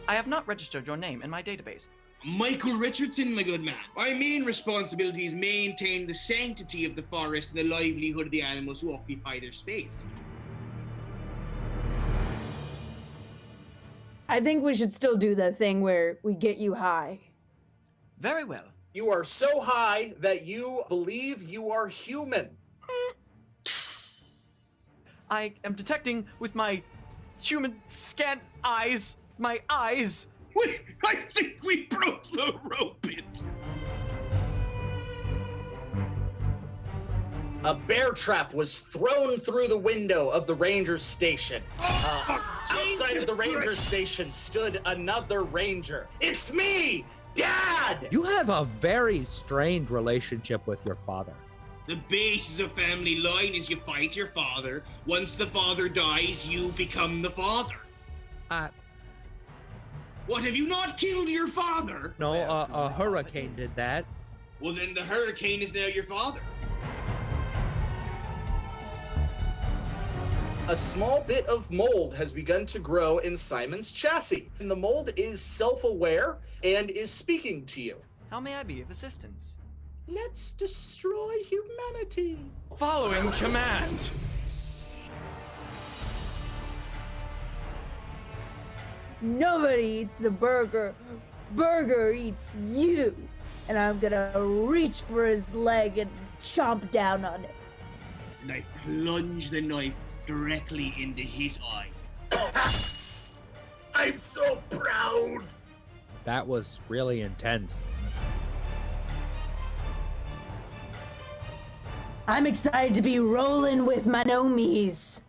I have not registered your name in my database. Michael Richardson, my good man. My main responsibility is maintain the sanctity of the forest and the livelihood of the animals who occupy their space. I think we should still do the thing where we get you high. Very well. You are so high that you believe you are human. I am detecting with my human scan eyes, my eyes. I think we broke the rope bit. A bear trap was thrown through the window of the ranger station. Outside of the ranger station stood another ranger. It's me, Dad! You have a very strained relationship with your father. The basis of family line is you fight your father. Once the father dies, you become the father. What, have you not killed your father? No, a hurricane did that. Well, then the hurricane is now your father. A small bit of mold has begun to grow in Simon's chassis. And the mold is self-aware and is speaking to you. How may I be of assistance? Let's destroy humanity. Following command. Nobody eats a burger. Burger eats you. And I'm gonna reach for his leg and chomp down on it. And I plunge the knife directly into his eye. I'm so proud. That was really intense. I'm excited to be rolling with my nomies.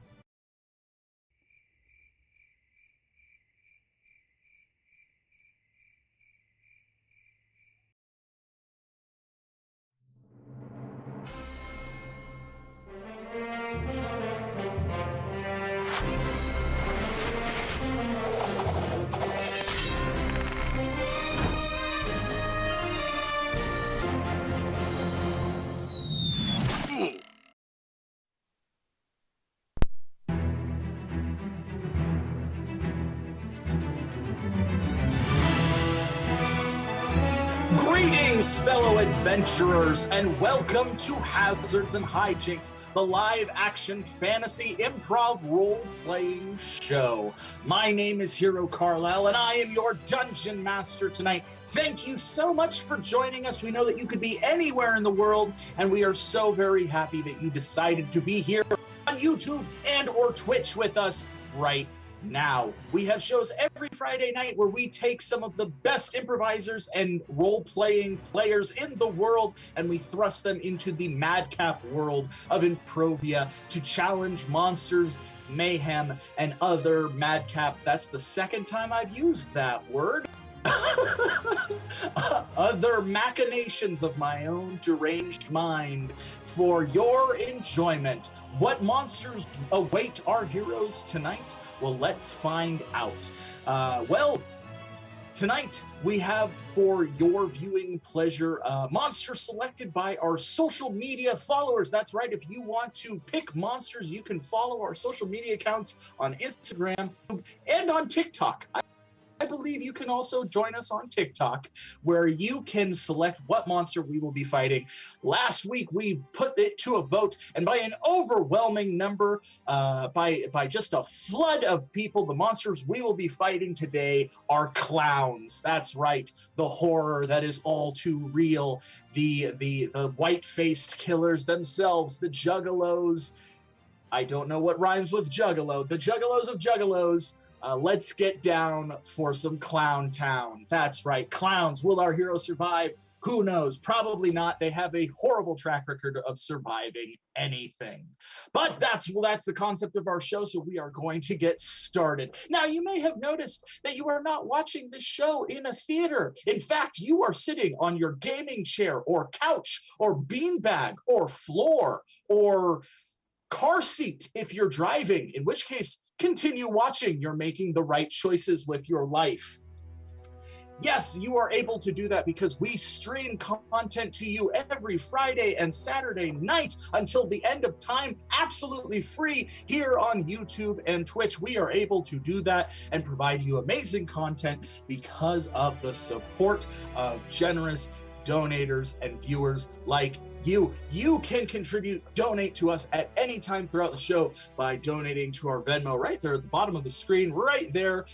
Greetings, fellow adventurers, and welcome to Hazards and Hijinks, the live-action fantasy improv role-playing show. My name is Hero Carlisle, and I am your dungeon master tonight. Thank you so much for joining us. We know that you could be anywhere in the world, and we are so very happy that you decided to be here on YouTube and or Twitch with us right now. We have shows every Friday night where we take some of the best improvisers and role-playing players in the world and we thrust them into the madcap world of Improvia to challenge monsters, mayhem, and other madcap. That's the second time I've used that word. Other machinations of my own deranged mind for your enjoyment. What monsters await our heroes tonight? Well, let's find out. Tonight we have, for your viewing pleasure, monsters selected by our social media followers. That's right. If you want to pick monsters, you can follow our social media accounts on Instagram and on TikTok. I believe you can also join us on TikTok, where you can select what monster we will be fighting. Last week, we put it to a vote, and by an overwhelming number, by just a flood of people, the monsters we will be fighting today are clowns. That's right, the horror that is all too real, the white-faced killers themselves, the juggalos. I don't know what rhymes with juggalo. The juggalos of juggalos. Let's get down for some Clown Town. That's right, clowns. Will our heroes survive? Who knows? Probably not. They have a horrible track record of surviving anything. But that's the concept of our show, so we are going to get started. Now, you may have noticed that you are not watching this show in a theater. In fact, you are sitting on your gaming chair or couch or beanbag or floor or car seat if you're driving, in which case, continue watching. You're making the right choices with your life. Yes, you are able to do that because we stream content to you every Friday and Saturday night until the end of time, absolutely free here on YouTube and Twitch. We are able to do that and provide you amazing content because of the support of generous donators and viewers like you. You can contribute, donate to us at any time throughout the show by donating to our Venmo right there at the bottom of the screen, right there.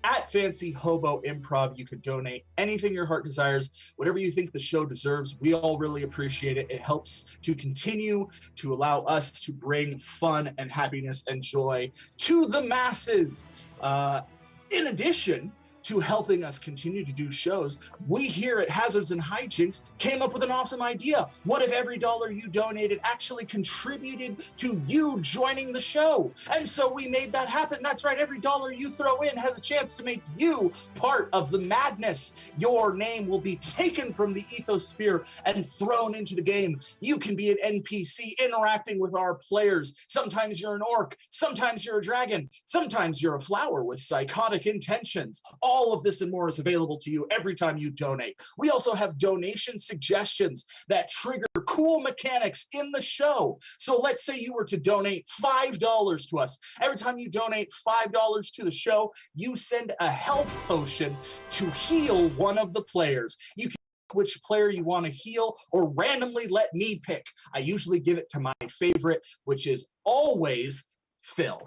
At Fancy Hobo Improv, you can donate anything your heart desires, whatever you think the show deserves. We all really appreciate it. It helps to continue to allow us to bring fun and happiness and joy to the masses. In addition to helping us continue to do shows, we here at Hazards and Hijinks came up with an awesome idea. What if every dollar you donated actually contributed to you joining the show? And so we made that happen. That's right, every dollar you throw in has a chance to make you part of the madness. Your name will be taken from the ethosphere and thrown into the game. You can be an NPC interacting with our players. Sometimes you're an orc, sometimes you're a dragon, sometimes you're a flower with psychotic intentions. All of this and more is available to you every time you donate. We also have donation suggestions that trigger cool mechanics in the show. So let's say you were to donate $5 to us. Every time you donate $5 to the show, you send a health potion to heal one of the players. You can pick which player you want to heal or randomly let me pick. I usually give it to my favorite, which is always Phil.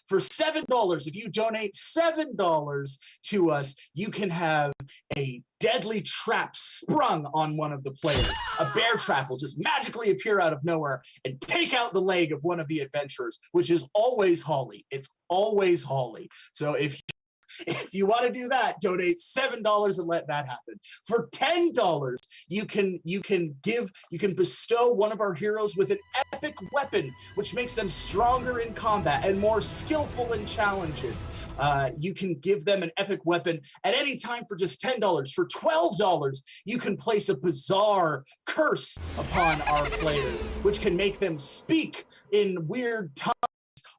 For $7, if you donate $7 to us, you can have a deadly trap sprung on one of the players. A bear trap will just magically appear out of nowhere and take out the leg of one of the adventurers, which is always Holly. It's always Holly. So if you want to do that, donate $7 and let that happen. For $10, you can bestow one of our heroes with an epic weapon, which makes them stronger in combat and more skillful in challenges. You can give them an epic weapon at any time for just $10. For $12, you can place a bizarre curse upon our players, which can make them speak in weird tongues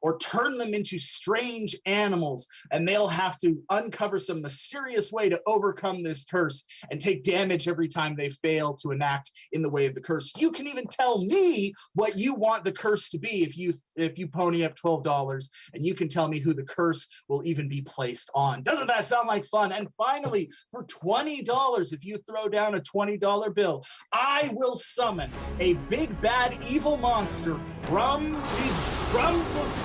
or turn them into strange animals, and they'll have to uncover some mysterious way to overcome this curse and take damage every time they fail to enact in the way of the curse. You can even tell me what you want the curse to be if you pony up $12, and you can tell me who the curse will even be placed on. Doesn't that sound like fun? And finally, for $20, if you throw down a $20 bill, I will summon a big bad evil monster from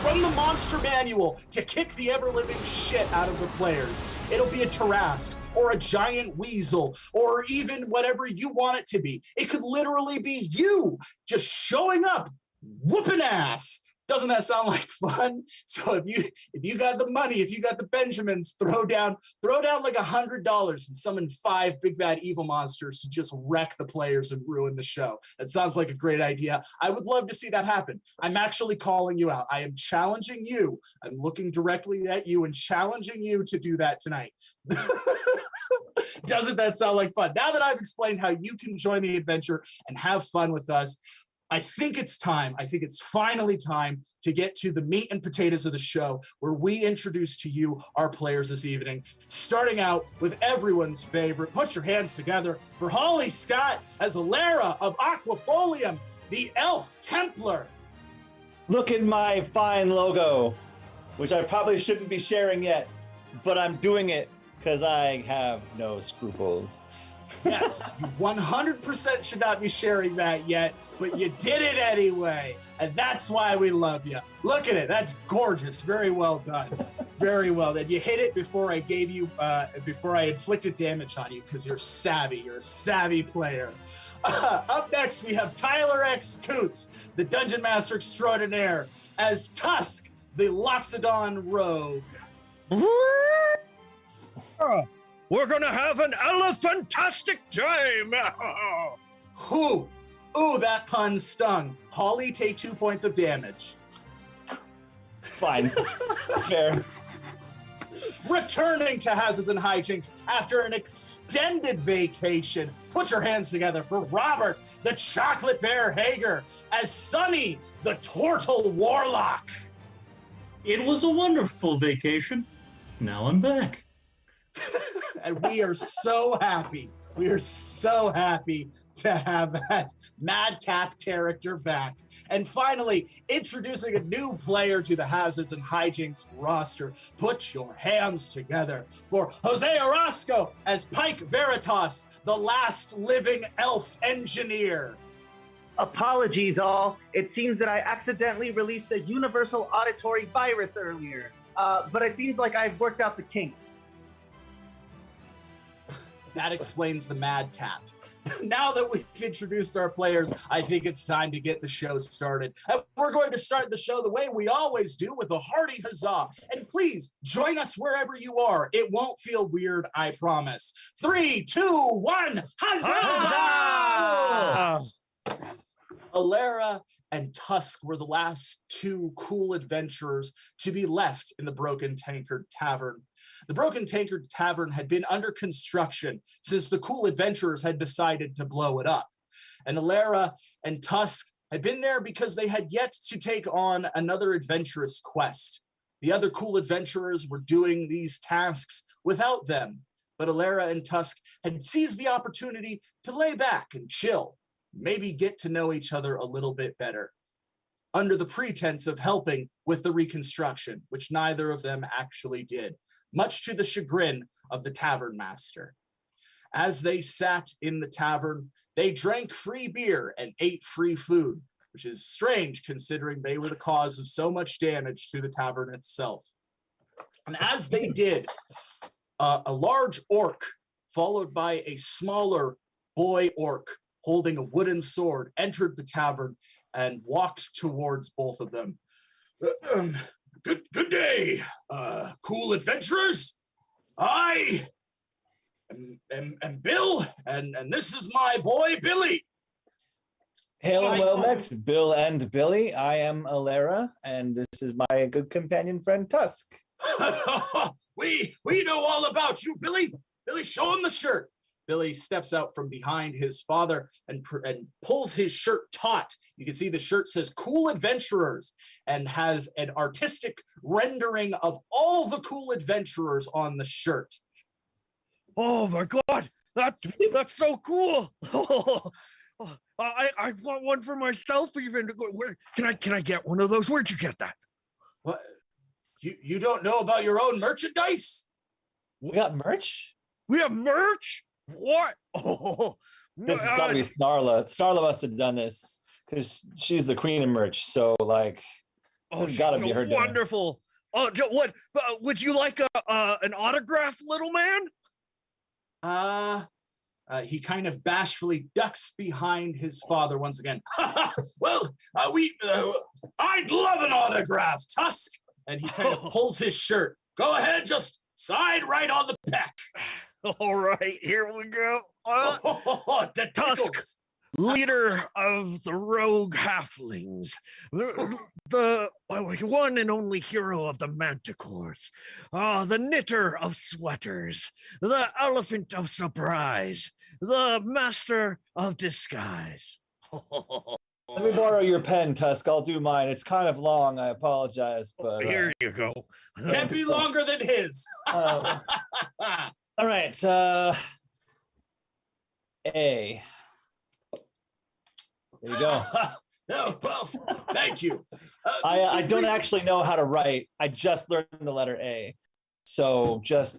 the monster manual to kick the ever-living shit out of the players. It'll be a Tarrasque or a giant weasel or even whatever you want it to be. It could literally be you just showing up, whooping ass. Doesn't that sound like fun? So if you got the money, if you got the Benjamins, throw down like $100 and summon 5 big bad evil monsters to just wreck the players and ruin the show. That sounds like a great idea. I would love to see that happen. I'm actually calling you out. I am challenging you. I'm looking directly at you and challenging you to do that tonight. Doesn't that sound like fun? Now that I've explained how you can join the adventure and have fun with us, I think it's time. I think it's finally time to get to the meat and potatoes of the show, where we introduce to you our players this evening, starting out with everyone's favorite. Put your hands together for Holly Scott as Alera of Aquafolium, the elf Templar. Look at my fine logo, which I probably shouldn't be sharing yet, but I'm doing it because I have no scruples. Yes, you 100% should not be sharing that yet, but you did it anyway, and that's why we love you. Look at it, that's gorgeous. Very well done. Very well done. You hit it before I gave you, before I inflicted damage on you, because you're savvy. You're a savvy player. Up next, we have Tyler X. Koontz, the Dungeon Master Extraordinaire, as Tusk, the Luxodon Rogue. We're gonna have an elephantastic time! Ooh, that pun stung. Holly, take 2 points of damage. Fine. Fair. Returning to Hazards and Hijinks after an extended vacation, put your hands together for Robert, the Chocolate Bear Heger, as Sonny, the Tortle Warlock. It was a wonderful vacation. Now I'm back. And we are so happy. We are so happy to have that Madcap character back. And finally, introducing a new player to the Hazards and Hijinks roster. Put your hands together for Jose Orozco as Pike Veritas, the last living elf engineer. Apologies, all. It seems that I accidentally released the universal auditory virus earlier. But it seems like I've worked out the kinks. That explains the Madcap. Now that we've introduced our players, I think it's time to get the show started. And we're going to start the show the way we always do, with a hearty huzzah. And please join us wherever you are. It won't feel weird, I promise. 3, 2, 1, huzzah! Alera and Tusk were the last two cool adventurers to be left in the Broken Tankard Tavern. The Broken Tankard Tavern had been under construction since the cool adventurers had decided to blow it up. And Alera and Tusk had been there because they had yet to take on another adventurous quest. The other cool adventurers were doing these tasks without them, but Alera and Tusk had seized the opportunity to lay back and chill, maybe get to know each other a little bit better, under the pretense of helping with the reconstruction, which neither of them actually did, much to the chagrin of the tavern master. As they sat in the tavern, they drank free beer and ate free food, which is strange considering they were the cause of so much damage to the tavern itself. And as they did, a large orc, followed by a smaller boy orc holding a wooden sword, entered the tavern and walked towards both of them. Good day, cool adventurers. I am Bill, and this is my boy, Billy. Hail and well met, Bill and Billy. I am Alera, and this is my good companion friend, Tusk. we know all about you, Billy. Billy, show him the shirt. Billy steps out from behind his father and pulls his shirt taut. You can see the shirt says Cool Adventurers and has an artistic rendering of all the cool adventurers on the shirt. Oh my God, that's so cool. I want one for myself even. Where can I get one of those? Where'd you get that? What? You don't know about your own merchandise? We got merch? We have merch? What? Oh, this has got to be Snarla. Snarla must have done this because she's the queen of merch. So, like, she's got to so be her. Wonderful. Oh, what? Would you like an autograph, little man? He kind of bashfully ducks behind his father once again. Well, I'd love an autograph, Tusk. And he kind of pulls his shirt. Go ahead, just sign right on the back. All right, here we go. Tusk, leader of the rogue halflings, the one and only hero of the manticores, the knitter of sweaters, the elephant of surprise, the master of disguise. Let me borrow your pen, Tusk. I'll do mine. It's kind of long. I apologize, but here you go. Can't be longer than his. All right, A. There you go. Well, thank you. I don't actually know how to write. I just learned the letter A. So just,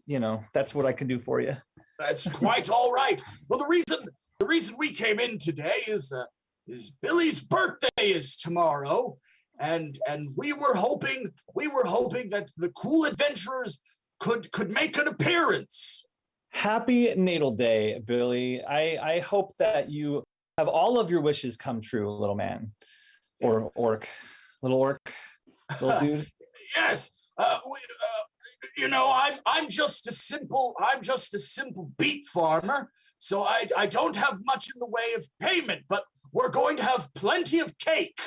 that's what I can do for you. That's quite all right. Well, the reason we came in today is Billy's birthday is tomorrow. And we were hoping that the cool adventurers could make an appearance. Happy natal day, Billy. I hope that you have all of your wishes come true, little man. Or orc. Little dude. Yes. I'm just a simple beet farmer, so I don't have much in the way of payment, but we're going to have plenty of cake.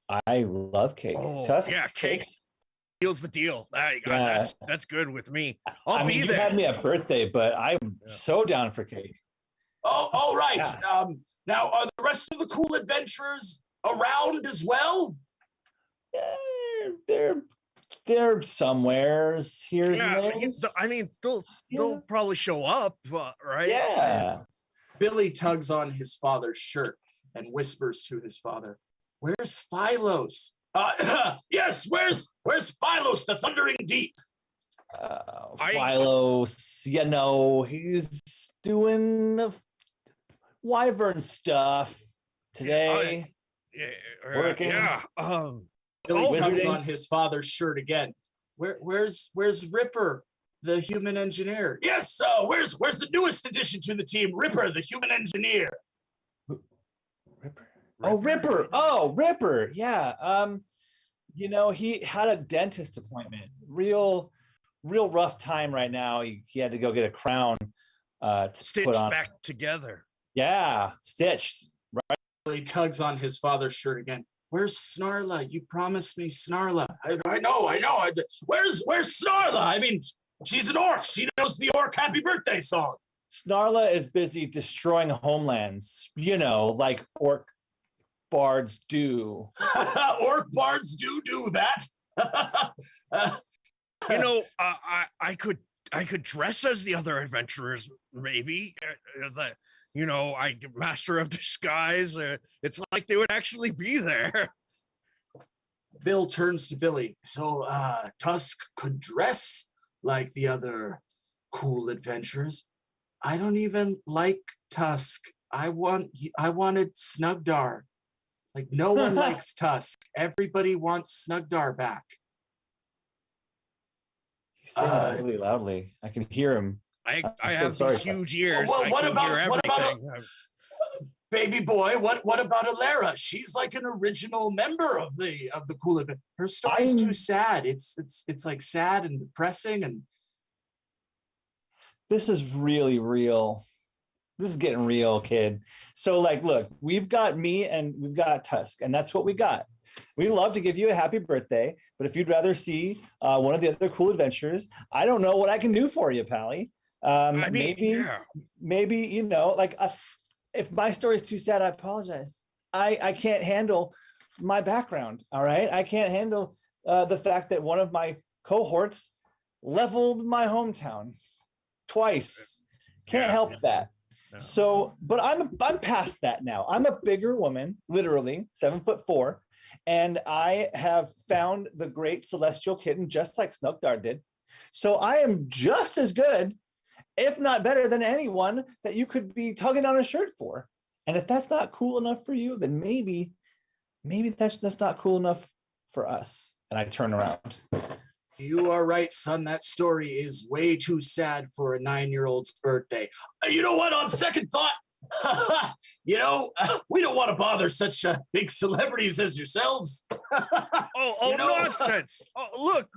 I love cake. Oh, Tusk, yeah, cake. Seals the deal. That's good with me. I'll be there. You had me at birthday, but I'm so down for cake. Oh, all right. Yeah. Now, are the rest of the cool adventurers around as well? They're They're somewheres here's and there's. I mean, they'll probably show up, right? Yeah. Billy tugs on his father's shirt and whispers to his father, "Where's Phylos?" Yes, where's Phylos, the thundering deep? Phylos, he's doing the wyvern stuff today. Working. Yeah. Billy tugs on his father's shirt again. Where's Ripper, the human engineer? Yes, where's the newest addition to the team, Ripper, the human engineer? Ripper. Oh, Ripper. Oh, Ripper. Yeah. He had a dentist appointment. Real rough time right now. He had to go get a crown to stitched put on. Back together. Yeah, stitched. Right. Billy tugs on his father's shirt again. Where's Snarla? You promised me Snarla. I know. Where's Snarla? I mean, she's an orc. She knows the orc happy birthday song. Snarla is busy destroying homelands, like orc bards do. Orc bards do that. I could dress as the other adventurers, maybe. I master of disguise. It's like they would actually be there. Bill turns to Billy. So Tusk could dress like the other cool adventurers. I don't even like Tusk. I wanted Snugdar. Like, no one likes Tusk. Everybody wants Snugdar back. He's saying that really loudly. I can hear him. I have these huge ears. What about baby boy? What about Alera? She's like an original member of the cool event. Her story's too sad. It's like sad and depressing, and this is really real. This is getting real, kid. So, look, we've got me and we've got Tusk, and that's what we got. We'd love to give you a happy birthday, but if you'd rather see one of the other cool adventures, I don't know what I can do for you, Pally. Maybe, if my story is too sad, I apologize. I can't handle my background. All right. I can't handle the fact that one of my cohorts leveled my hometown twice. Can't help that. No. So, but I'm past that now. I'm a bigger woman, literally 7'4", and I have found the great celestial kitten just like Snugdar did. So I am just as good, if not better than anyone that you could be tugging on a shirt for. And if that's not cool enough for you, then maybe that's just not cool enough for us. And I turn around. You are right, son. That story is way too sad for a 9-year-old's birthday. You know what? On second thought, we don't want to bother such big celebrities as yourselves. Nonsense! Look,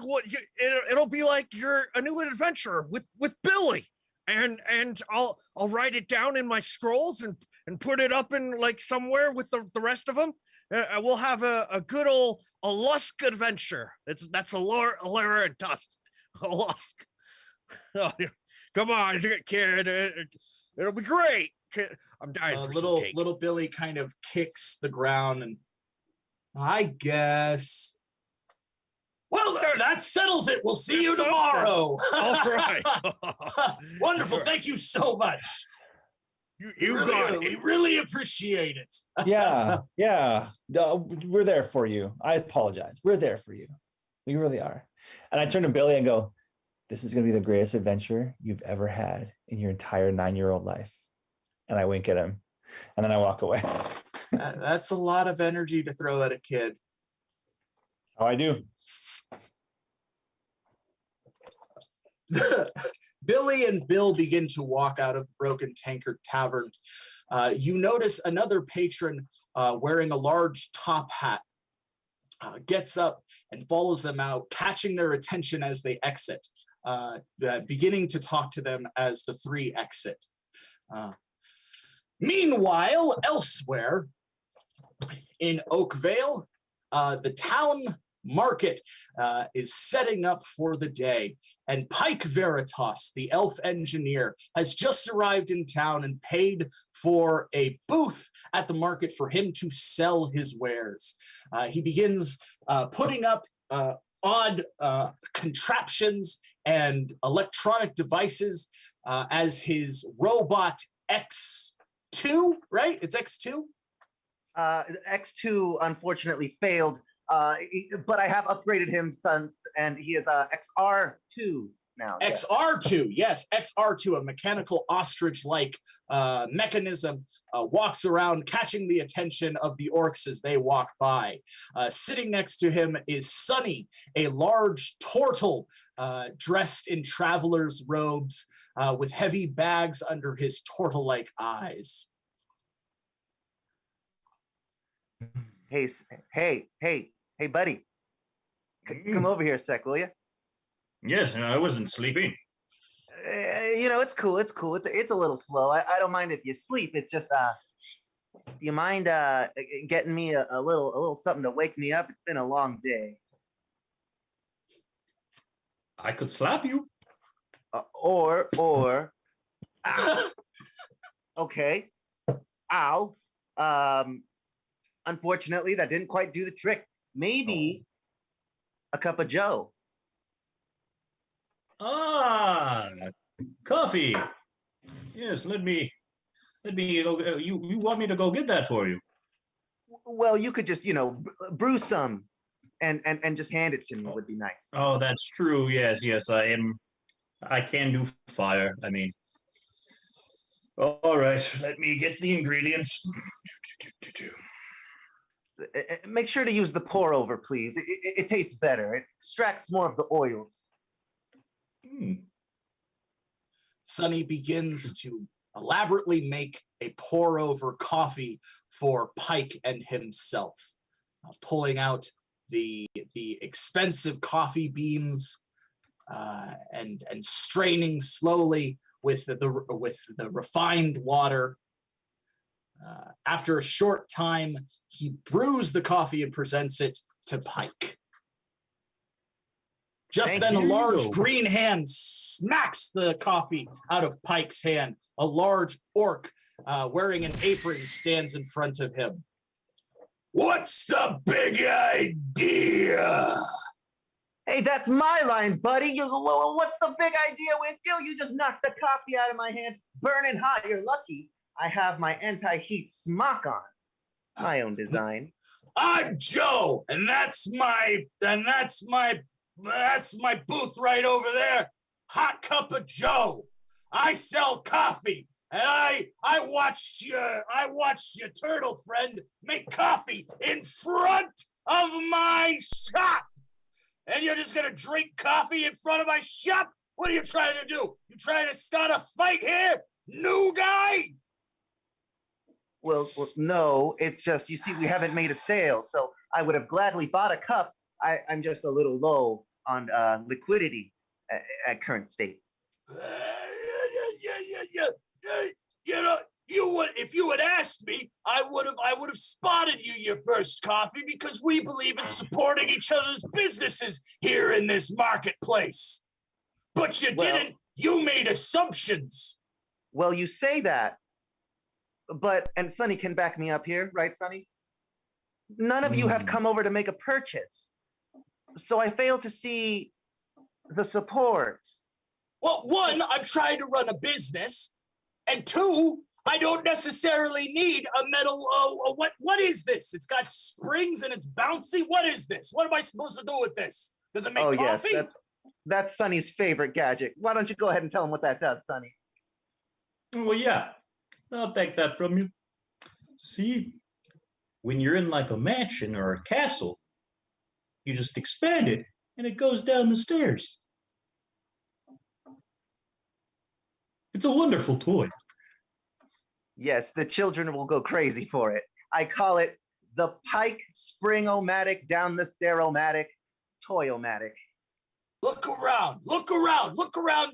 it'll be like you're a new adventurer with Billy, and I'll write it down in my scrolls and put it up in somewhere with the rest of them. We'll have a good old Lusk adventure. That's Alera and Tusk. Lusk. Oh, come on, kid. It'll be great. I'm dying for some cake. Little Billy kind of kicks the ground, and I guess. Well, that settles it. We'll see you tomorrow. All right. Wonderful. Thank you so much. You got it. We really appreciate it. Yeah. We're there for you. I apologize. We're there for you. We really are. And I turn to Billy and go, this is going to be the greatest adventure you've ever had in your entire 9-year-old life. And I wink at him. And then I walk away. That's a lot of energy to throw at a kid. How I do. Billy and Bill begin to walk out of the Broken Tankard Tavern. You notice another patron wearing a large top hat gets up and follows them out, catching their attention as they exit, beginning to talk to them as the three exit. Meanwhile, elsewhere in Oakvale, the town market is setting up for the day, and Pike Veritas, the elf engineer, has just arrived in town and paid for a booth at the market for him to sell his wares. He begins putting up odd contraptions and electronic devices as his robot X2, right? It's X2? X2 unfortunately failed, but I have upgraded him since, and he is XR2 now. XR2, yes, XR2, a mechanical ostrich-like mechanism, walks around catching the attention of the orcs as they walk by. Sitting next to him is Sunny, a large Tortle dressed in traveler's robes with heavy bags under his Tortle-like eyes. Hey, buddy. Come over here a sec, will you? Yes, I wasn't sleeping. It's cool. It's a little slow. I don't mind if you sleep. It's just, do you mind getting me a little something to wake me up? It's been a long day. I could slap you. Or, ow. Okay. Ow. Unfortunately, that didn't quite do the trick. Maybe a cup of Joe. Ah, coffee. Yes, let me go. You want me to go get that for you? Well, you could just, brew some and just hand it to me would be nice. Oh, that's true. Yes, I can do fire. I mean, all right, let me get the ingredients. Make sure to use the pour over, please. It tastes better. It extracts more of the oils. Sunny begins to elaborately make a pour over coffee for Pike and himself, pulling out the expensive coffee beans and straining slowly with the refined water. After a short time, he brews the coffee and presents it to Pike. Just then, a large green hand smacks the coffee out of Pike's hand. A large orc wearing an apron stands in front of him. What's the big idea? Hey, that's my line, buddy. What's the big idea with you? You just knocked the coffee out of my hand, burning hot. You're lucky I have my anti-heat smock on. My own design. I'm Joe, and that's my booth right over there. Hot cup of Joe. I sell coffee, and I watched your turtle friend make coffee in front of my shop. And you're just gonna drink coffee in front of my shop? What are you trying to do? You trying to start a fight here, new guy? Well, no, it's just, you see, we haven't made a sale, so I would have gladly bought a cup. I'm just a little low on liquidity at current state. If you had asked me, I would have spotted you your first coffee, because we believe in supporting each other's businesses here in this marketplace. But you didn't. You made assumptions. Well, you say that, and Sonny can back me up here, right, Sonny? None of you have come over to make a purchase. So I fail to see the support. Well, one, I'm trying to run a business, and two, I don't necessarily need a metal. What is this? It's got springs and it's bouncy. What is this? What am I supposed to do with this? Does it make coffee? Yes, that's Sonny's favorite gadget. Why don't you go ahead and tell him what that does, Sonny? Well, yeah, I'll take that from you. See, when you're in like a mansion or a castle, you just expand it and it goes down the stairs. It's a wonderful toy. Yes, the children will go crazy for it. I call it the Pike Spring-O-Matic Down the Stair-O-Matic Toy-O-Matic. Look around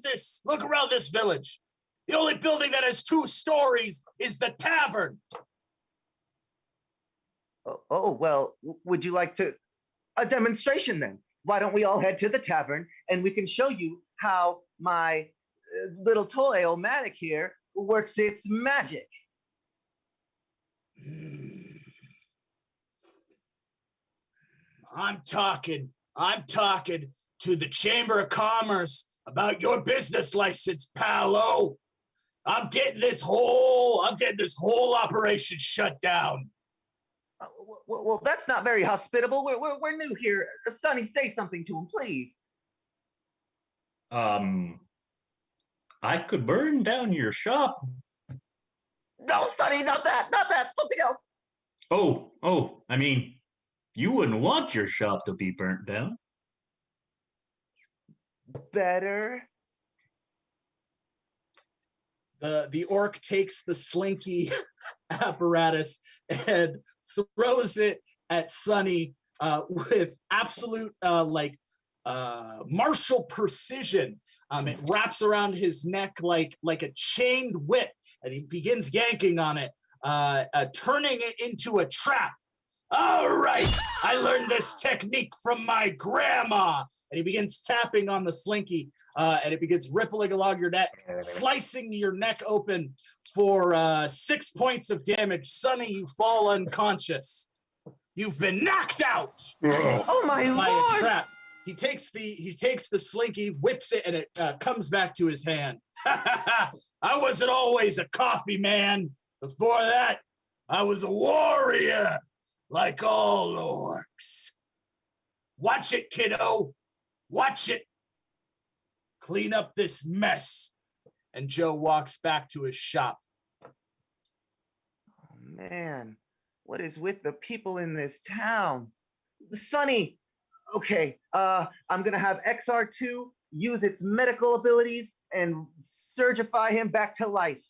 this village. The only building that has 2 stories is the tavern. Well, would you like a demonstration then? Why don't we all head to the tavern and we can show you how my little toy-o-matic here works its magic. I'm talking I'm talking to the Chamber of Commerce about your business license, pal. I'm getting this whole operation shut down. Well, that's not very hospitable. We're new here. Sonny, say something to him, please. I could burn down your shop. No, Sonny, not that. Something else. Oh, I mean, you wouldn't want your shop to be burnt down. Better. The orc takes the slinky apparatus and throws it at Sonny with absolute martial precision. It wraps around his neck like a chained whip, and he begins yanking on it, turning it into a trap. All right, I learned this technique from my grandma. And he begins tapping on the slinky, and it begins rippling along your neck, slicing your neck open for 6 points of damage. Sonny, you fall unconscious. You've been knocked out. Oh my by lord! a trap. He takes the slinky, whips it, and it comes back to his hand. I wasn't always a coffee man. Before that, I was a warrior, like all orcs. Watch it, kiddo. Watch it. Clean up this mess. And Joe walks back to his shop. Oh, man, what is with the people in this town? Sonny, okay, I'm gonna have XR2 use its medical abilities and surgify him back to life.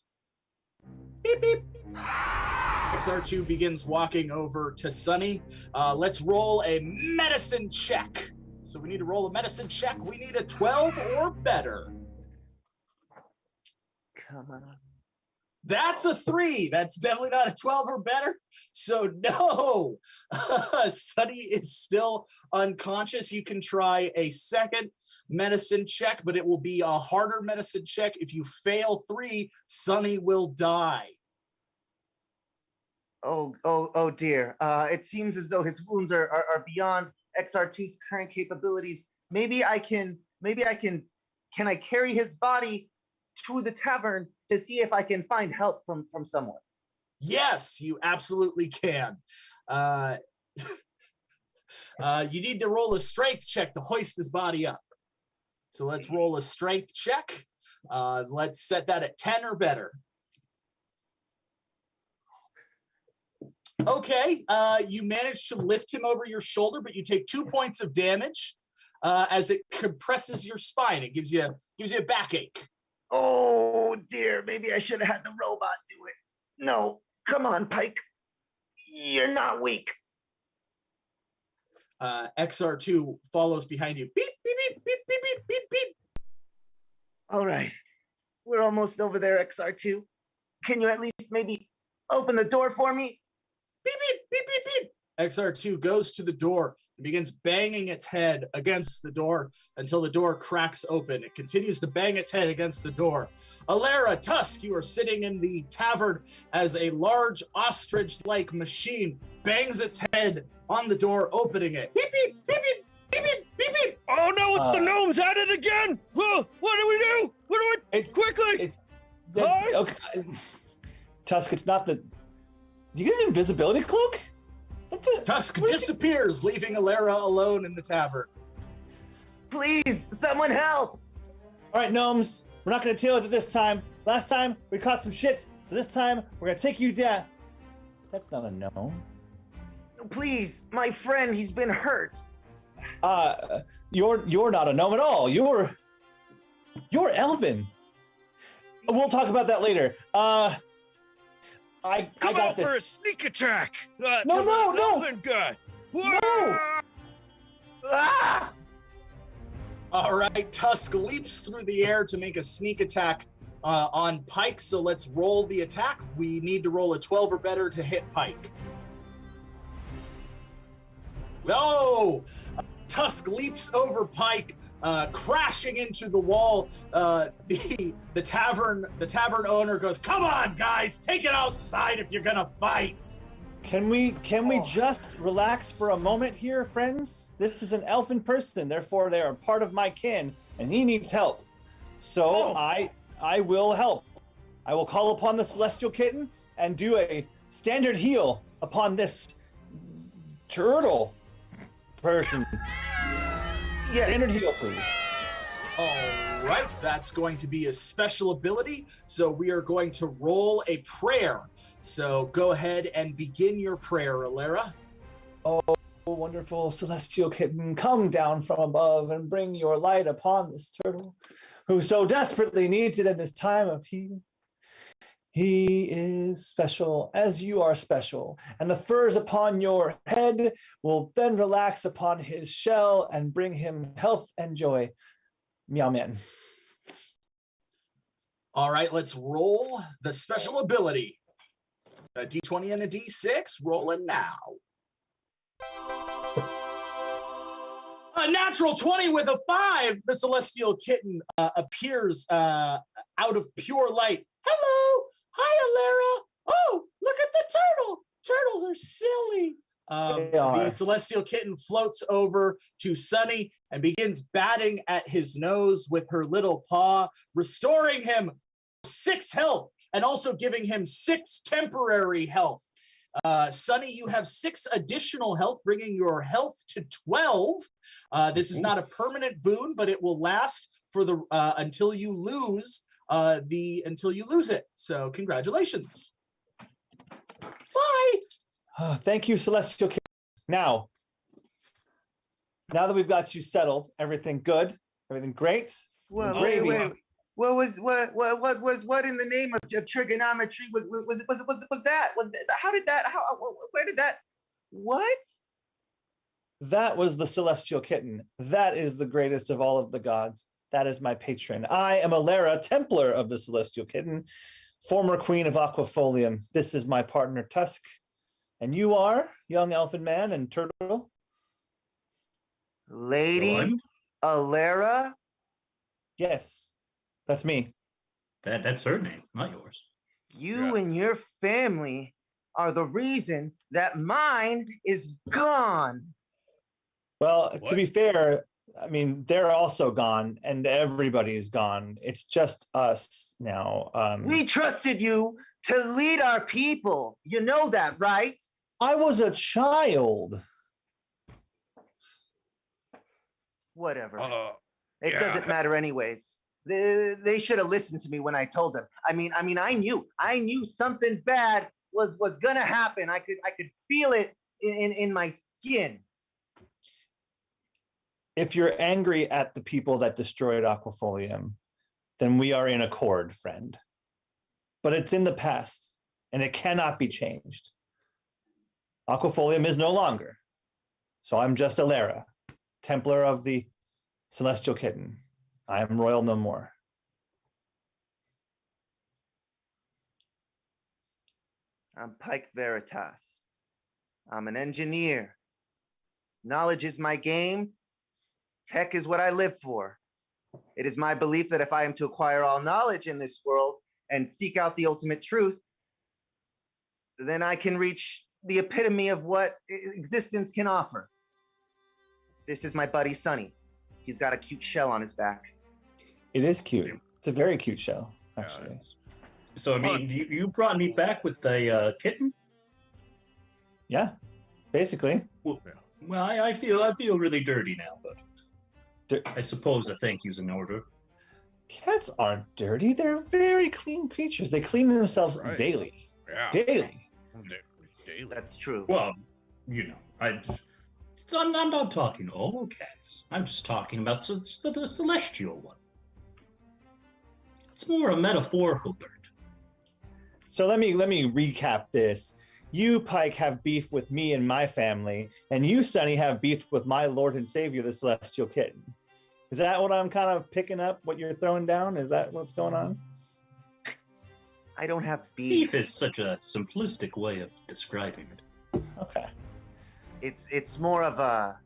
Beep, beep. XR2 begins walking over to Sonny. Let's roll a medicine check. So we need to roll a medicine check. We need a 12 or better. Come on. That's a 3. That's definitely not a 12 or better. So no, Sonny is still unconscious. You can try a second medicine check, but it will be a harder medicine check. If you fail 3, Sonny will die. Oh dear. It seems as though his wounds are beyond XR2's current capabilities. Maybe I can I carry his body to the tavern to see if I can find help from someone? Yes, you absolutely can. You need to roll a strength check to hoist his body up. So let's roll a strength check. Let's set that at 10 or better. Okay, you manage to lift him over your shoulder, but you take 2 points of damage as it compresses your spine. It gives you a backache. Oh dear, maybe I should have had the robot do it. No, come on, Pike. You're not weak. XR2 follows behind you. Beep, beep, beep, beep, beep, beep, beep, beep. All right, we're almost over there, XR2. Can you at least maybe open the door for me? Beep, beep, beep, beep, beep. XR2 goes to the door and begins banging its head against the door until the door cracks open. It continues to bang its head against the door. Alera, Tusk, you are sitting in the tavern as a large ostrich-like machine bangs its head on the door, opening it. Beep, beep, beep, beep, beep, beep, beep, beep. Oh no, it's the gnomes at it again! Whoa, what do we do? Quickly! Okay. Tusk, it's not the... Do you get an invisibility cloak? Tusk disappears, leaving Alera alone in the tavern. Please, someone help! All right, gnomes, we're not going to deal with it this time. Last time, we caught some shit, so this time, we're going to take you down. That's not a gnome. Please, my friend, he's been hurt. You're not a gnome at all. You're elven. We'll talk about that later. I Come got out this. for a sneak attack! No! Elven guy! No! Ah! All right, Tusk leaps through the air to make a sneak attack on Pike, so let's roll the attack. We need to roll a 12 or better to hit Pike. No! Tusk leaps over Pike, crashing into the wall. The tavern owner goes, "Come on, guys, take it outside if you're gonna fight." Can we just relax for a moment here, friends? This is an elfin person, therefore they are part of my kin, and he needs help. So I will help. I will call upon the celestial kitten and do a standard heal upon this turtle person. Yes. Standard heal, please. All right, that's going to be a special ability. So we are going to roll a prayer. So go ahead and begin your prayer, Alera. Oh, wonderful celestial kitten, come down from above and bring your light upon this turtle who so desperately needs it in this time of healing. He is special as you are special, and the furs upon your head will then relax upon his shell and bring him health and joy. Meow man. All right, let's roll the special ability. A D20 and a D6, rolling now. A natural 20 with a 5. The celestial kitten appears out of pure light. Hello, hi Alera. Oh, look at the turtle. Turtles are silly. The celestial kitten floats over to Sunny and begins batting at his nose with her little paw, restoring him 6 health and also giving him 6 temporary health. Sunny, you have 6 additional health, bringing your health to 12. This is not a permanent boon, but it will last for the until you lose it. So congratulations. Bye. Thank you, celestial kitten. Now that we've got you settled, everything good, everything great. Wait. What in the name of trigonometry was that? How did that? Where did that? What? That was the celestial kitten. That is the greatest of all of the gods. That is my patron. I am Alera, Templar of the celestial kitten, former queen of Aquafolium. This is my partner Tusk, and you are young elfin man and turtle. Lady Alera. Yes. That's me. That's her name, not yours. You and your family are the reason that mine is gone. Well, to be fair, I mean, they're also gone and everybody's gone. It's just us now. We trusted you to lead our people. You know that, right? I was a child. Whatever. It doesn't matter anyways. They should have listened to me when I told them. I mean, I knew something bad was gonna happen. I could feel it in my skin. If you're angry at the people that destroyed Aquafolium, then we are in accord, friend. But it's in the past, and it cannot be changed. Aquafolium is no longer. So I'm just Alera, Templar of the Celestial Kitten. I am royal no more. I'm Pike Veritas. I'm an engineer. Knowledge is my game. Tech is what I live for. It is my belief that if I am to acquire all knowledge in this world and seek out the ultimate truth, then I can reach the epitome of what existence can offer. This is my buddy Sunny. He's got a cute shell on his back. It is cute. It's a very cute shell, actually. So, I mean, you brought me back with the kitten? Yeah, basically. Well, I feel really dirty now, but I suppose a thank you's in order. Cats aren't dirty. They're very clean creatures. They clean themselves daily. Yeah. Daily. That's true. Well, you know, I'm not talking all cats. I'm just talking about the celestial one. It's more a metaphorical bird. So let me recap this. You, Pike, have beef with me and my family, and you, Sunny, have beef with my Lord and Savior, the Celestial Kitten. Is that what I'm kind of picking up, what you're throwing down? Is that what's going on? I don't have beef. Beef is such a simplistic way of describing it. Okay. It's more of a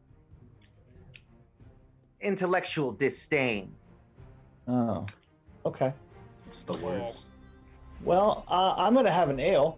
intellectual disdain. Oh, okay. It's the words. Well, I'm going to have an ale.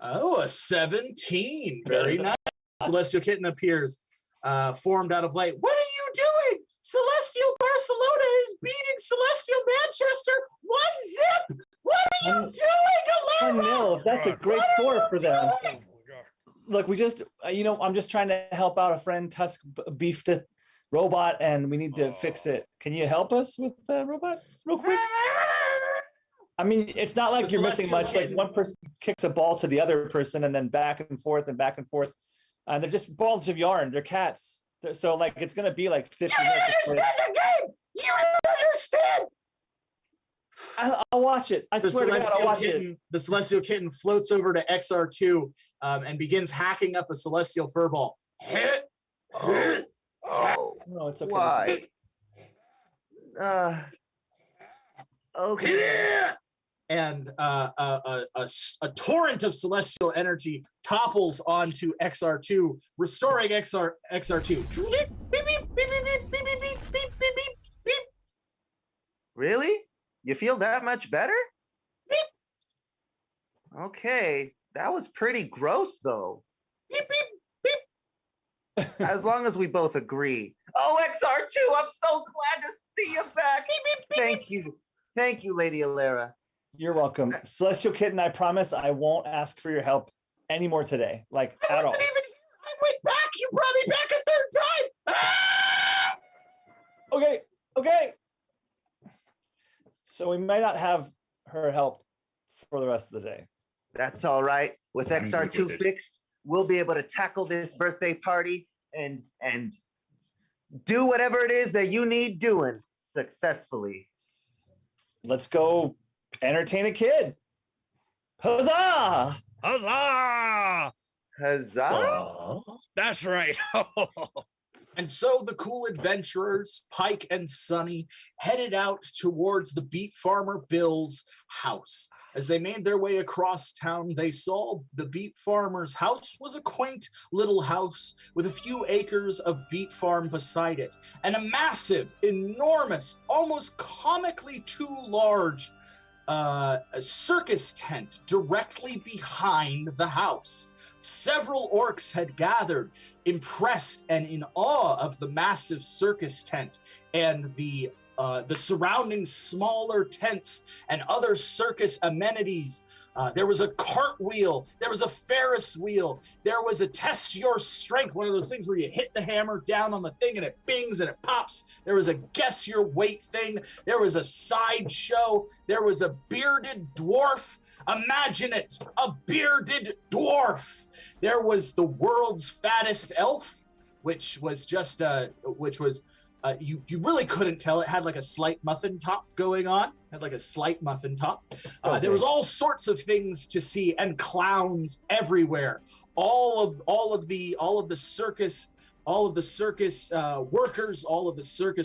Oh, a 17. Very nice. Celestial Kitten appears, formed out of light. What are you doing? Celestial Barcelona is beating Celestial Manchester 1-0. What are you doing, Alera? 1-0. That's a great score for them. Look, we just, I'm just trying to help out a friend. Tusk beefed a robot, and we need to fix it. Can you help us with the robot real quick? I mean, it's not like you're missing much. Like one person kicks a ball to the other person, and then back and forth and back and forth. And they're just balls of yarn. They're cats. So like, it's gonna be like 50 You minutes. don't understand the game. You don't understand. I'll watch it. I swear to God, I'll watch it. The Celestial Kitten floats over to XR2 and begins hacking up a Celestial Furball. No, it's okay. Why? Okay. And a torrent of celestial energy topples onto XR2, restoring XR2. Really? You feel that much better? Okay, that was pretty gross though. As long as we both agree. Oh, XR2, I'm so glad to see you back. Thank you. Thank you, Lady Alera. You're welcome. Celestial Kitten, I promise I won't ask for your help anymore today. Like, I at all. wasn't even here. I went back. You brought me back a third time. Ah! Okay. So we might not have her help for the rest of the day. That's all right. With XR2 fixed, we'll be able to tackle this birthday party and do whatever it is that you need doing successfully. Let's go entertain a kid. Huzzah! Huzzah! Huzzah! That's right. And so the cool adventurers, Pike and Sunny, headed out towards the beet farmer Bill's house. As they made their way across town, they saw the beet farmer's house was a quaint little house with a few acres of beet farm beside it, and a massive, enormous, almost comically too large a circus tent directly behind the house. Several orcs had gathered, impressed and in awe of the massive circus tent and the surrounding smaller tents and other circus amenities. There was a cartwheel, there was a Ferris wheel, there was a test your strength, one of those things where you hit the hammer down on the thing and it bings and it pops. There was a guess your weight thing. There was a sideshow. There was a bearded dwarf. Imagine it, a bearded dwarf. There was the world's fattest elf, which was just you really couldn't tell. It had like a slight muffin top going on. There was all sorts of things to see, and clowns everywhere. All of the circus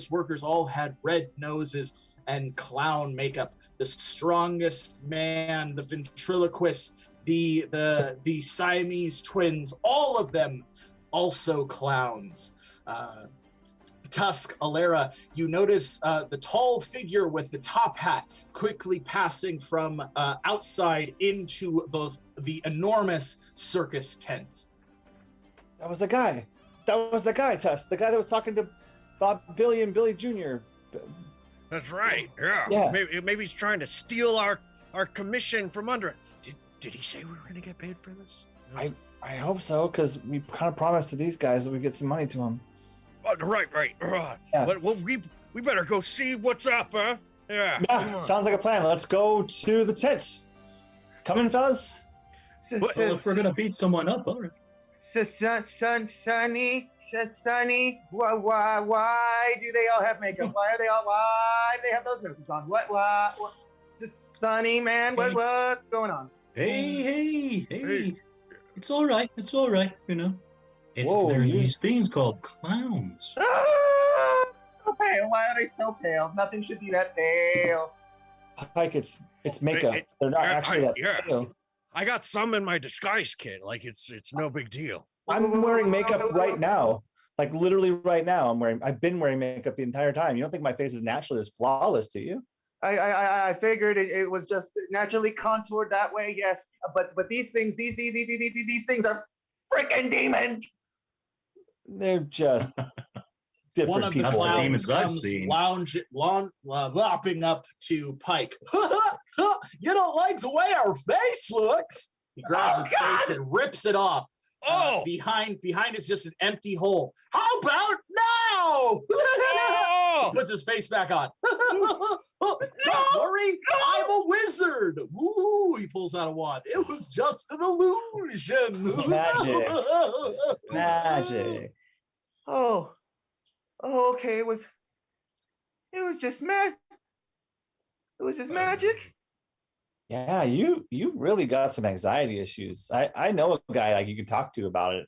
workers all had red noses and clown makeup. The strongest man, the ventriloquist, the Siamese twins, all of them also clowns. Tusk, Alera, you notice the tall figure with the top hat quickly passing from outside into the enormous circus tent. That was the guy. Tusk. The guy that was talking to Bob, Billy, and Billy Jr. That's right. Yeah. Maybe he's trying to steal our commission from under it. Did he say we were going to get paid for this? I hope so, because we kind of promised to these guys that we get some money to them. Right. Yeah. Well, we better go see what's up, huh? Yeah. Sounds like a plan. Let's go to the tent. Come in, fellas. Well, if we're gonna beat someone up, all right. Sunny, why do they all have makeup? Why do they have those noses on? What, Sunny, man, what's going on? Hey. It's all right, you know. There are these things called clowns. So pale. Why are they so pale? Nothing should be that pale. Pike, it's makeup. They're not actually that pale. I got some in my disguise kit. Like it's no big deal. I'm wearing makeup right now. Like literally right now, I've been wearing makeup the entire time. You don't think my face is naturally as flawless, do you? I figured it was just naturally contoured that way. Yes, but these things are freaking demons. They're just different One of the people. That's the clowns demons I've comes seen. lopping up to Pike. You don't like the way our face looks? He grabs his face and rips it off. Oh! Behind is just an empty hole. How about now? Oh! He puts his face back on. Don't worry, I'm a wizard. Ooh, he pulls out a wand. It was just an illusion. Magic. Oh, okay. It was just magic. It was just magic. Yeah, you really got some anxiety issues. I know a guy like you can talk to about it.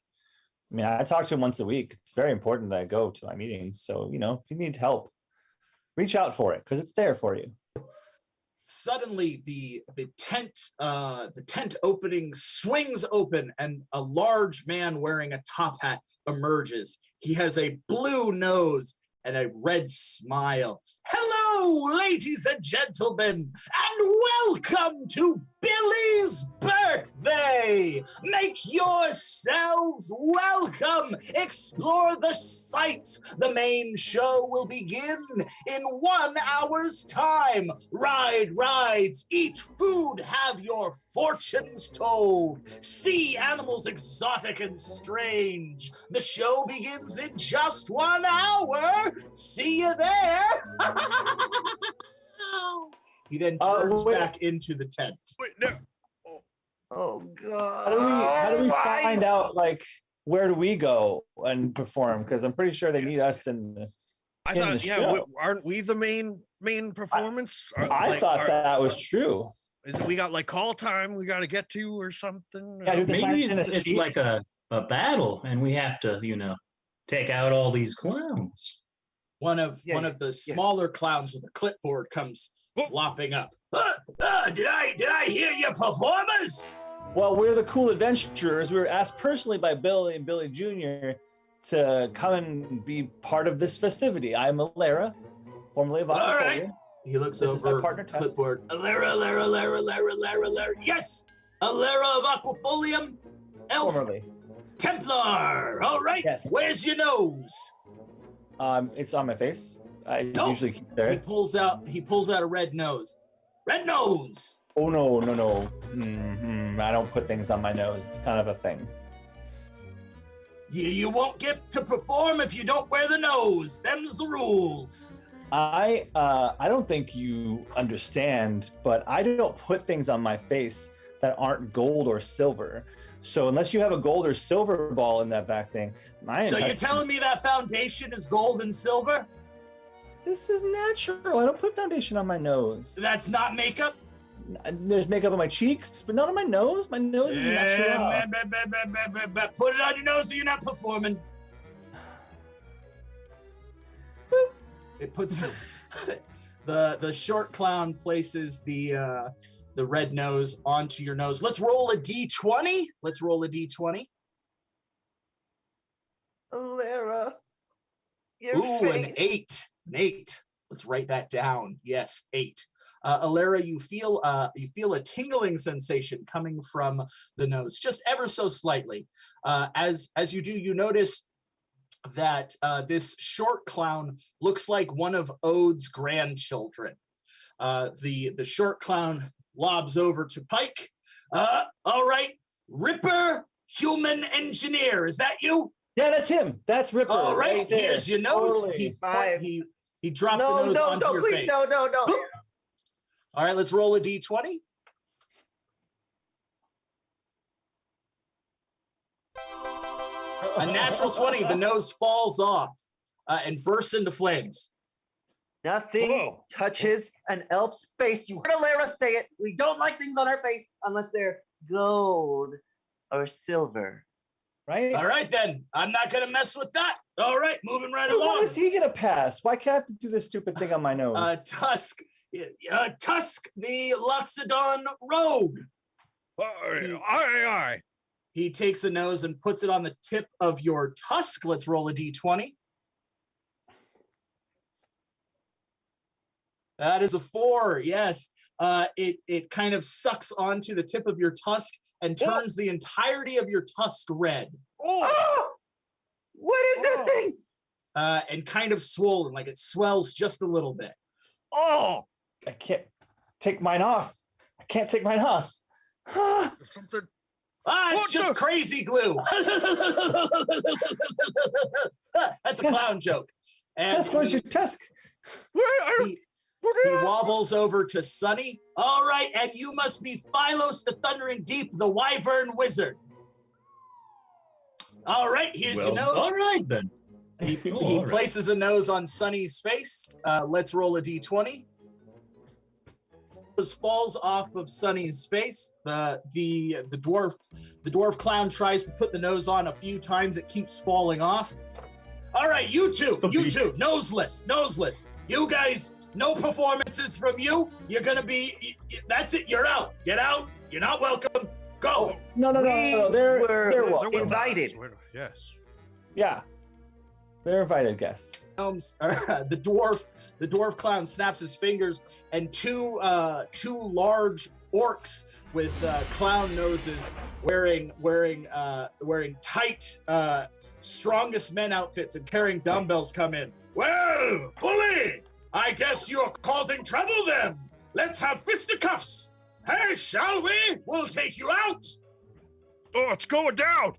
I mean, I talk to him once a week. It's very important that I go to my meetings. So, if you need help, reach out for it because it's there for you. Suddenly, the tent opening swings open, and a large man wearing a top hat emerges. He has a blue nose and a red smile. Hello, ladies and gentlemen, and welcome to Billy's birthday. Make yourselves welcome. Explore the sights. The main show will begin in 1 hour's time. Ride rides, eat food, have your fortunes told. See animals exotic and strange. The show begins in just 1 hour. See you there. He then turns back into the tent. Wait, no. Oh God! How do we find out where do we go and perform? Because I'm pretty sure they need us in the. I in thought, the yeah, show. aren't we the main performance? I thought that was true. Is it we got call time we got to get to or something? Yeah, dude, Maybe it's like a battle, and we have to, take out all these clowns. One of the smaller clowns with a clipboard comes lopping up. Did I hear your performers? Well, we're the cool adventurers. We were asked personally by Billy and Billy Jr. to come and be part of this festivity. I'm Alera, formerly of Aquafolium. All right. He looks This is my over partner, Tusk. clipboard. Alera. Yes, Alera of Aquafolium. Elf. Formerly. Templar. All right. Yes. Where's your nose? It's on my face. I Nope. usually keep it He there. pulls out a red nose. Red nose. Oh no. I don't put things on my nose. It's kind of a thing. You won't get to perform if you don't wear the nose. Them's the rules. I don't think you understand, but I don't put things on my face that aren't gold or silver. So unless you have a gold or silver ball in that back thing, So you're telling me that foundation is gold and silver? This is natural. I don't put foundation on my nose. So that's not makeup? There's makeup on my cheeks, but not on my nose. My nose is natural. Put it on your nose or you're not performing. It puts the short clown places the red nose onto your nose. Let's roll a d20. Alera, your Ooh, face. an 8. An 8. Let's write that down. Yes, 8. Alera, you feel a tingling sensation coming from the nose, just ever so slightly. As you do, you notice that this short clown looks like one of Ode's grandchildren. The short clown lobs over to Pike. All right, Ripper, human engineer, is that you? Yeah, that's him. That's Ripper. All right, there. here's your nose. Totally. He drops the nose onto your please, face. No. All right, let's roll a d20. A natural 20. The nose falls off and bursts into flames. Nothing Whoa. touches an elf's face. You heard Alera say it. We don't like things on our face unless they're gold or silver. Right? All right, then. I'm not going to mess with that. All right, moving right Why along. is he gonna pass? Why can't I do this stupid thing on my nose? Tusk, the Luxodon rogue. Aye. He takes a nose and puts it on the tip of your tusk. Let's roll a d20. That is a 4. Yes. It kind of sucks onto the tip of your tusk and turns the entirety of your tusk red. Oh! What is that thing? And kind of swollen, like it swells just a little bit. Oh, I can't take mine off. I can't take mine off. Something. It's just crazy glue. That's a clown joke. And Tusk, where's your tusk? he wobbles over to Sunny. All right, and you must be Phylos the Thundering Deep, the Wyvern Wizard. All right, here's your nose. All right, then. He all places a nose on Sunny's face. Let's roll a d20. Falls off of Sunny's face. The dwarf clown tries to put the nose on a few times. It keeps falling off. All right, you two, noseless. You guys, no performances from you. You're gonna be. That's it. You're out. Get out. You're not welcome. Go. No. They're welcome. Invited. Yes. Yeah. They're invited guests. The dwarf clown snaps his fingers, and two large orcs with clown noses, wearing tight strongest men outfits and carrying dumbbells come in. Well, bully, I guess you're causing trouble then. Let's have fisticuffs. Hey, shall we? We'll take you out. Oh, it's going down.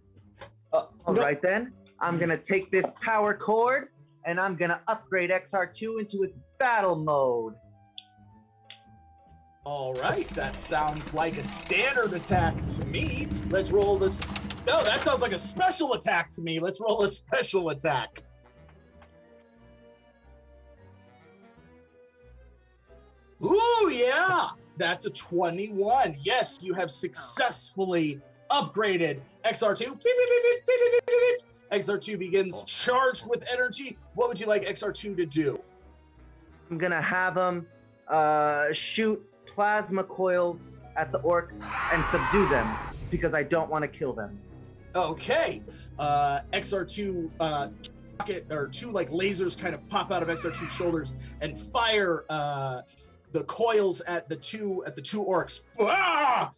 All right then. I'm gonna take this power cord and I'm gonna upgrade XR2 into its battle mode. All right, that sounds like a standard attack to me. Let's roll this. No, that sounds like a special attack to me. Let's roll a special attack. Ooh, yeah, that's a 21. Yes, you have successfully upgraded XR2. XR2 begins charged with energy. What would you like XR2 to do? I'm gonna have him shoot plasma coils at the orcs and subdue them because I don't want to kill them. Okay. XR2 two like lasers kind of pop out of XR2's shoulders and fire the coils at the two orcs. Ah!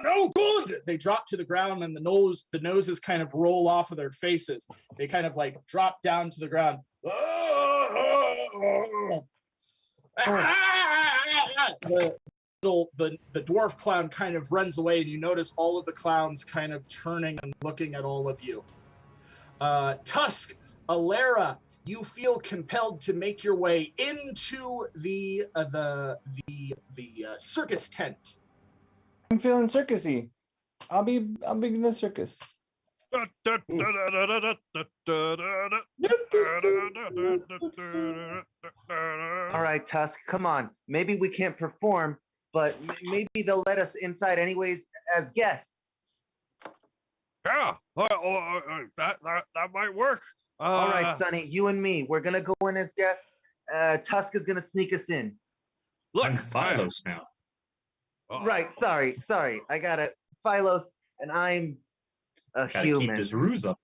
No good! They drop to the ground and the noses kind of roll off of their faces. They kind of like drop down to the ground. The dwarf clown kind of runs away, and you notice all of the clowns kind of turning and looking at all of you. Tusk, Alera, you feel compelled to make your way into the circus tent. I'm feeling circusy. I'll be in the circus. All right, Tusk, come on. Maybe we can't perform, but maybe they'll let us inside anyways as guests. Yeah, that might work. All right, Sonny, you and me, we're gonna go in as guests. Tusk is gonna sneak us in. Look, I'm Phylos now. Right, sorry. I got it. Phylos, and I'm a Gotta human. keep this ruse up.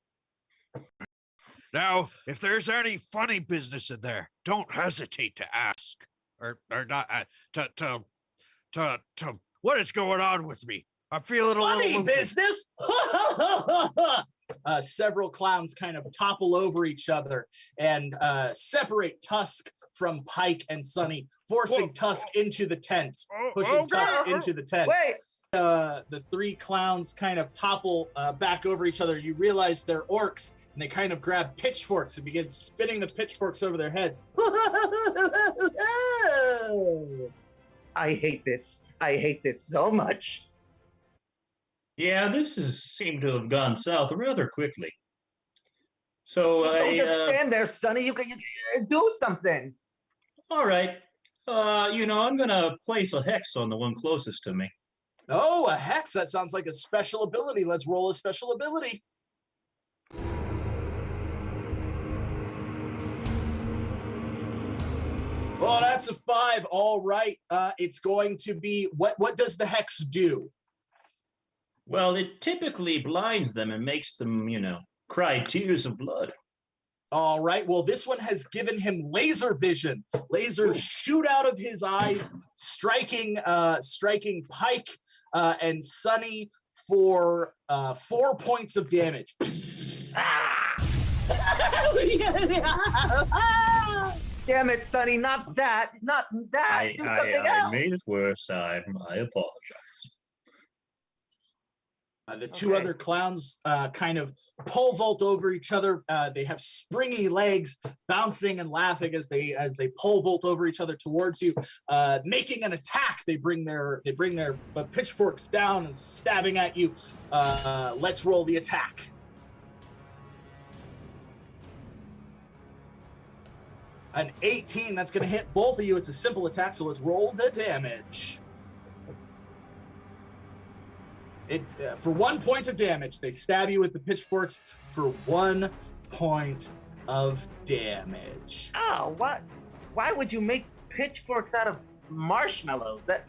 Now, if there's any funny business in there, don't hesitate to ask, or not to what is going on with me? I'm feeling a Funny little business. Several clowns kind of topple over each other and separate Tusk from Pike and Sunny, forcing Tusk into the tent, pushing Tusk into the tent. Wait! The three clowns kind of topple back over each other. You realize they're orcs, and they kind of grab pitchforks and begin spinning the pitchforks over their heads. I hate this. I hate this so much. Yeah, this has seemed to have gone south rather quickly. So Don't just stand there, Sonny. You can do something. all right. I'm gonna place a hex on the one closest to me. Oh, a hex. That sounds like a special ability. Let's roll a special ability. Oh, that's a 5. All right. It's going to be, what does the hex do? Well, it typically blinds them and makes them, cry tears of blood. All right. Well, this one has given him laser vision. Lasers shoot out of his eyes, striking Pike and Sunny for 4 points of damage. Damn it, Sonny! Not that! Not that! Do something else! I made it worse. I apologize. The two other clowns kind of pole vault over each other. They have springy legs, bouncing and laughing as they pole vault over each other towards you, making an attack. They bring their pitchforks down and stabbing at you. Let's roll the attack. An 18. That's going to hit both of you. It's a simple attack, so let's roll the damage. For 1 point of damage, they stab you with the pitchforks for 1 point of damage. Oh, what? Why would you make pitchforks out of marshmallows? That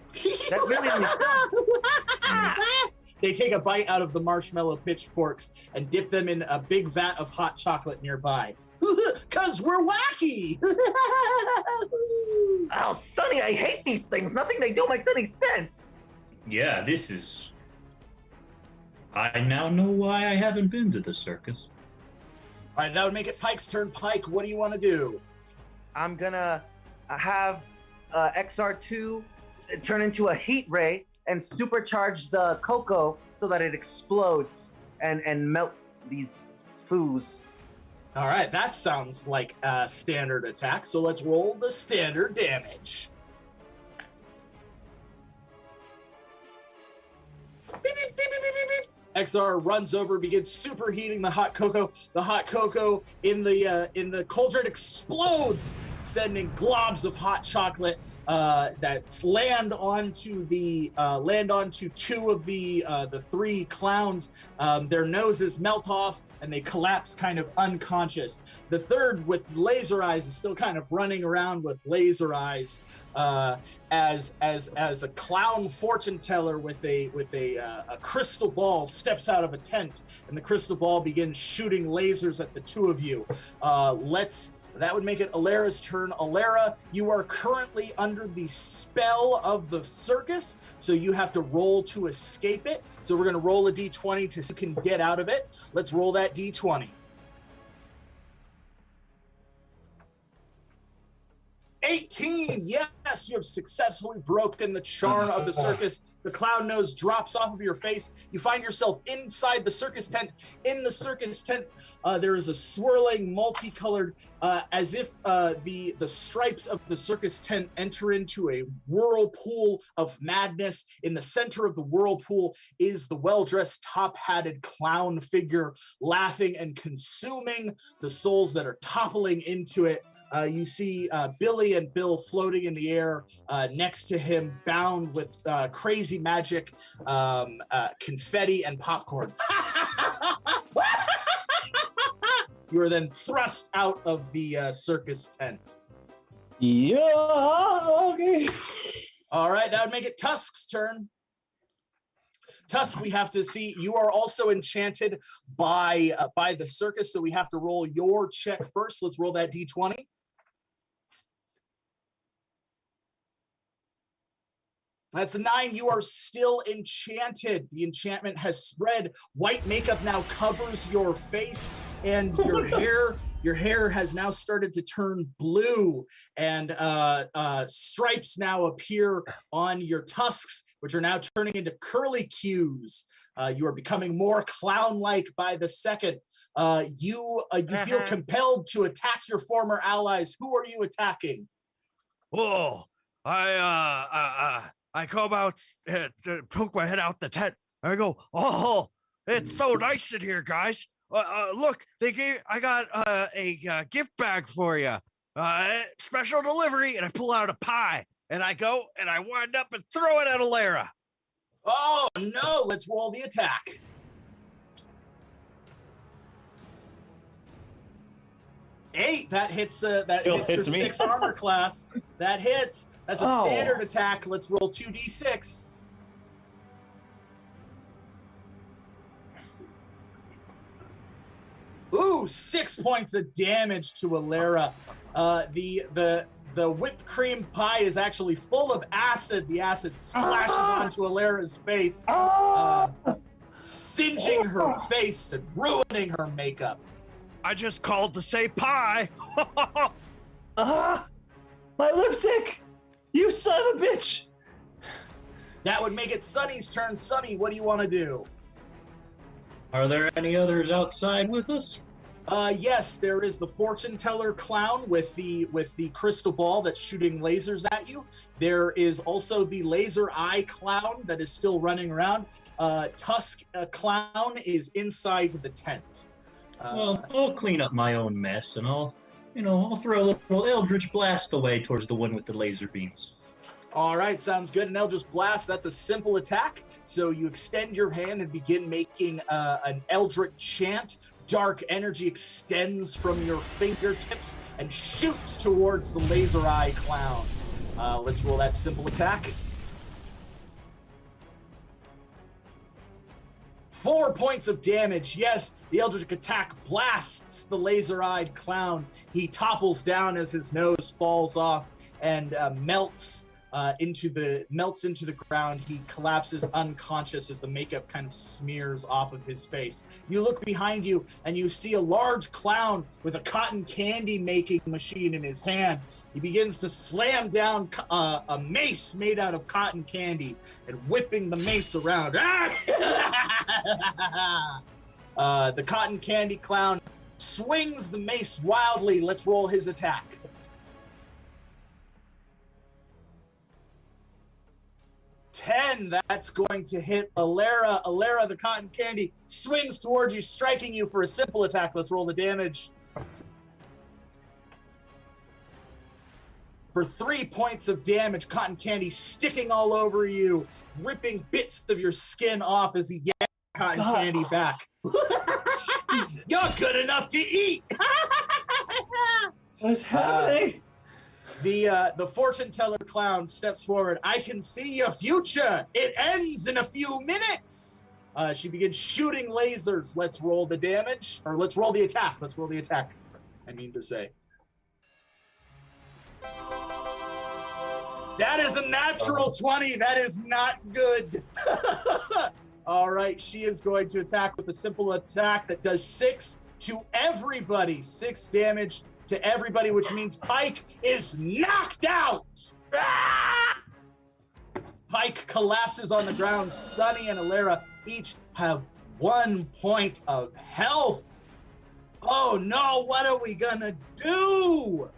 really They take a bite out of the marshmallow pitchforks and dip them in a big vat of hot chocolate nearby. 'Cause we're wacky! Oh, Sonny, I hate these things. Nothing they do makes any sense. Yeah, this is... I now know why I haven't been to the circus. All right, that would make it Pike's turn. Pike, what do you want to do? I'm gonna have XR2 turn into a heat ray and supercharge the cocoa so that it explodes and melts these foos. All right, that sounds like a standard attack. So let's roll the standard damage. Beep, beep, beep, beep, beep, beep. XR runs over, begins superheating the hot cocoa. The hot cocoa in the cauldron explodes, sending globs of hot chocolate that land onto two of the three clowns. Their noses melt off and they collapse kind of unconscious. The third with laser eyes is still kind of running around with laser eyes as a clown fortune teller with a crystal ball steps out of a tent, and the crystal ball begins shooting lasers at the two of you. That would make it Alera's turn. Alera, you are currently under the spell of the circus, so you have to roll to escape it. So we're going to roll a d20 to see if you can get out of it. Let's roll that d20. 18, yes, you have successfully broken the charm of the circus. The clown nose drops off of your face. You find yourself inside the circus tent. In the circus tent, there is a swirling, multicolored, as if the stripes of the circus tent enter into a whirlpool of madness. In the center of the whirlpool is the well-dressed, top-hatted clown figure, laughing and consuming the souls that are toppling into it. You see Billy and Bill floating in the air next to him, bound with crazy magic, confetti, and popcorn. You are then thrust out of the circus tent. Yeah, okay. All right, that would make it Tusk's turn. Tusk, we have to see, you are also enchanted by the circus, so we have to roll your check first. Let's roll that d20. That's a 9. You are still enchanted. The enchantment has spread. White makeup now covers your face, and your hair has now started to turn blue, and stripes now appear on your tusks, which are now turning into curly cues. You are becoming more clown-like by the second. You feel compelled to attack your former allies. Who are you attacking? Oh, I come out to poke my head out the tent. I go, oh, it's so nice in here, guys. Look, I got a gift bag for you. Special delivery, and I pull out a pie, and I go and I wind up and throw it at Alera. Oh no! Let's roll the attack. Eight. That hits. That hits your 6 armor class. That hits. That's a standard attack. Let's roll 2d6. Ooh, Ooh, 6 points of damage to Alera. The whipped cream pie is actually full of acid. The acid splashes onto Alera's face, singeing her face and ruining her makeup. I just called to say pie. My lipstick! You son of a bitch! That would make it Sunny's turn. Sunny, what do you want to do? Are there any others outside with us? Yes, there is the fortune teller clown with the crystal ball that's shooting lasers at you. There is also the laser eye clown that is still running around. Tusk clown is inside the tent. Well, I'll clean up my own mess, and I'll throw a little Eldritch Blast away towards the one with the laser beams. All right, sounds good. An Eldritch Blast, that's a simple attack. So you extend your hand and begin making an Eldritch chant. Dark energy extends from your fingertips and shoots towards the laser eye clown. Let's roll that simple attack. 4 points of damage. Yes, the Eldritch attack blasts the laser-eyed clown. He topples down as his nose falls off and melts into the ground. He collapses unconscious as the makeup kind of smears off of his face. You look behind you and you see a large clown with a cotton candy making machine in his hand. He begins to slam down a mace made out of cotton candy and whipping the mace around. The cotton candy clown swings the mace wildly. Let's roll his attack. That's going to hit Alera. Alera, the cotton candy, swings towards you, striking you for a simple attack. Let's roll the damage. For 3 points of damage, cotton candy sticking all over you, ripping bits of your skin off as he yanks cotton candy back. You're good enough to eat. What's happening? The fortune teller clown steps forward. I can see your future. It ends in a few minutes. She begins shooting lasers. Let's roll the damage, or let's roll the attack. Let's roll the attack. I mean to say. That is a natural 20. That is not good. All right, she is going to attack with a simple attack that does 6 to everybody. 6 damage to everybody, which means Pike is knocked out. Ah! Pike collapses on the ground. Sunny and Alera each have 1 point of health. Oh no, what are we gonna do?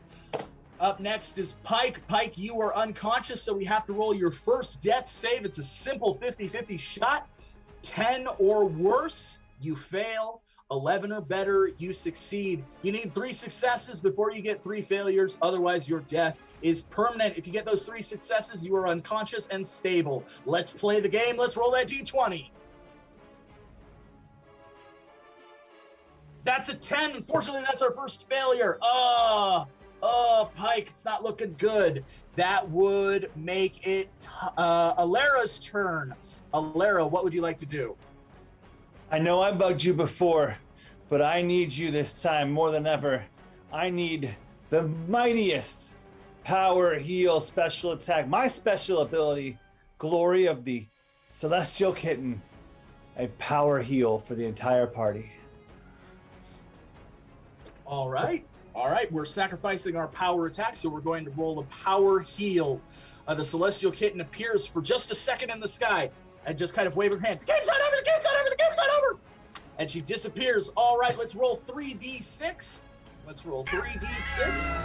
Up next is Pike. Pike, you are unconscious, so we have to roll your first death save. It's a simple 50-50 shot. 10 or worse, you fail. 11 or better, you succeed. You need 3 successes before you get 3 failures. Otherwise, your death is permanent. If you get those 3 successes, you are unconscious and stable. Let's play the game. Let's roll that D20. That's a 10. Unfortunately, that's our first failure. Pike, it's not looking good. That would make it Alera's turn. Alera, what would you like to do? I know I bugged you before, but I need you this time more than ever. I need the mightiest power heal special attack. My special ability, Glory of the Celestial Kitten. A power heal for the entire party. All right. We're sacrificing our power attack, so we're going to roll a power heal. The Celestial Kitten appears for just a second in the sky and just kind of wave her hand. The game's not over, the game's not over, the game's not over! And she disappears. All right, let's roll 3d6. Let's roll 3d6.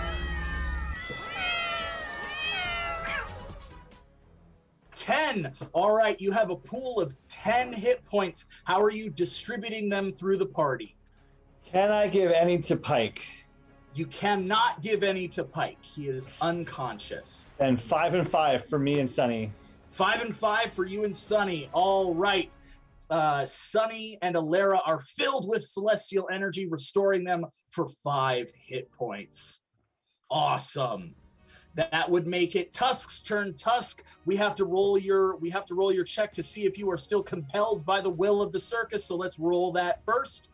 $10. All right, you have a pool of 10 hit points. How are you distributing them through the party? Can I give any to Pike? You cannot give any to Pike. He is unconscious. And 5 and 5 for me and Sunny. 5 and 5 for you and Sunny. All right. Sunny and Alera are filled with celestial energy, restoring them for 5 hit points. Awesome. That would make it Tusk's turn. Tusk, we have to roll your check to see if you are still compelled by the will of the circus. So let's roll that first.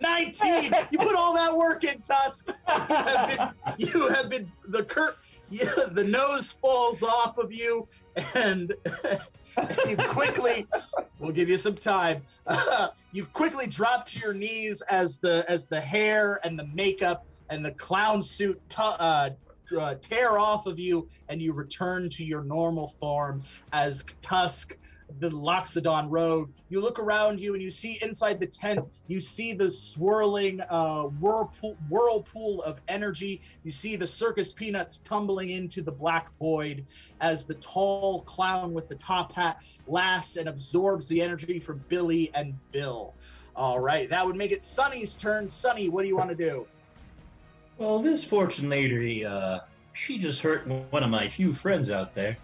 19. You put all that work in, Tusk. You have been the nose falls off of you, and you quickly. We'll give you some time. You quickly drop to your knees as the hair and the makeup and the clown suit tear off of you, and you return to your normal form as Tusk, the Luxodon rogue. You look around you and you see inside the tent, you see the swirling whirlpool of energy. You see the circus peanuts tumbling into the black void as the tall clown with the top hat laughs and absorbs the energy from Billy and Bill. All right, that would make it Sunny's turn. Sunny, what do you want to do? Well, this fortune lady, she just hurt one of my few friends out there.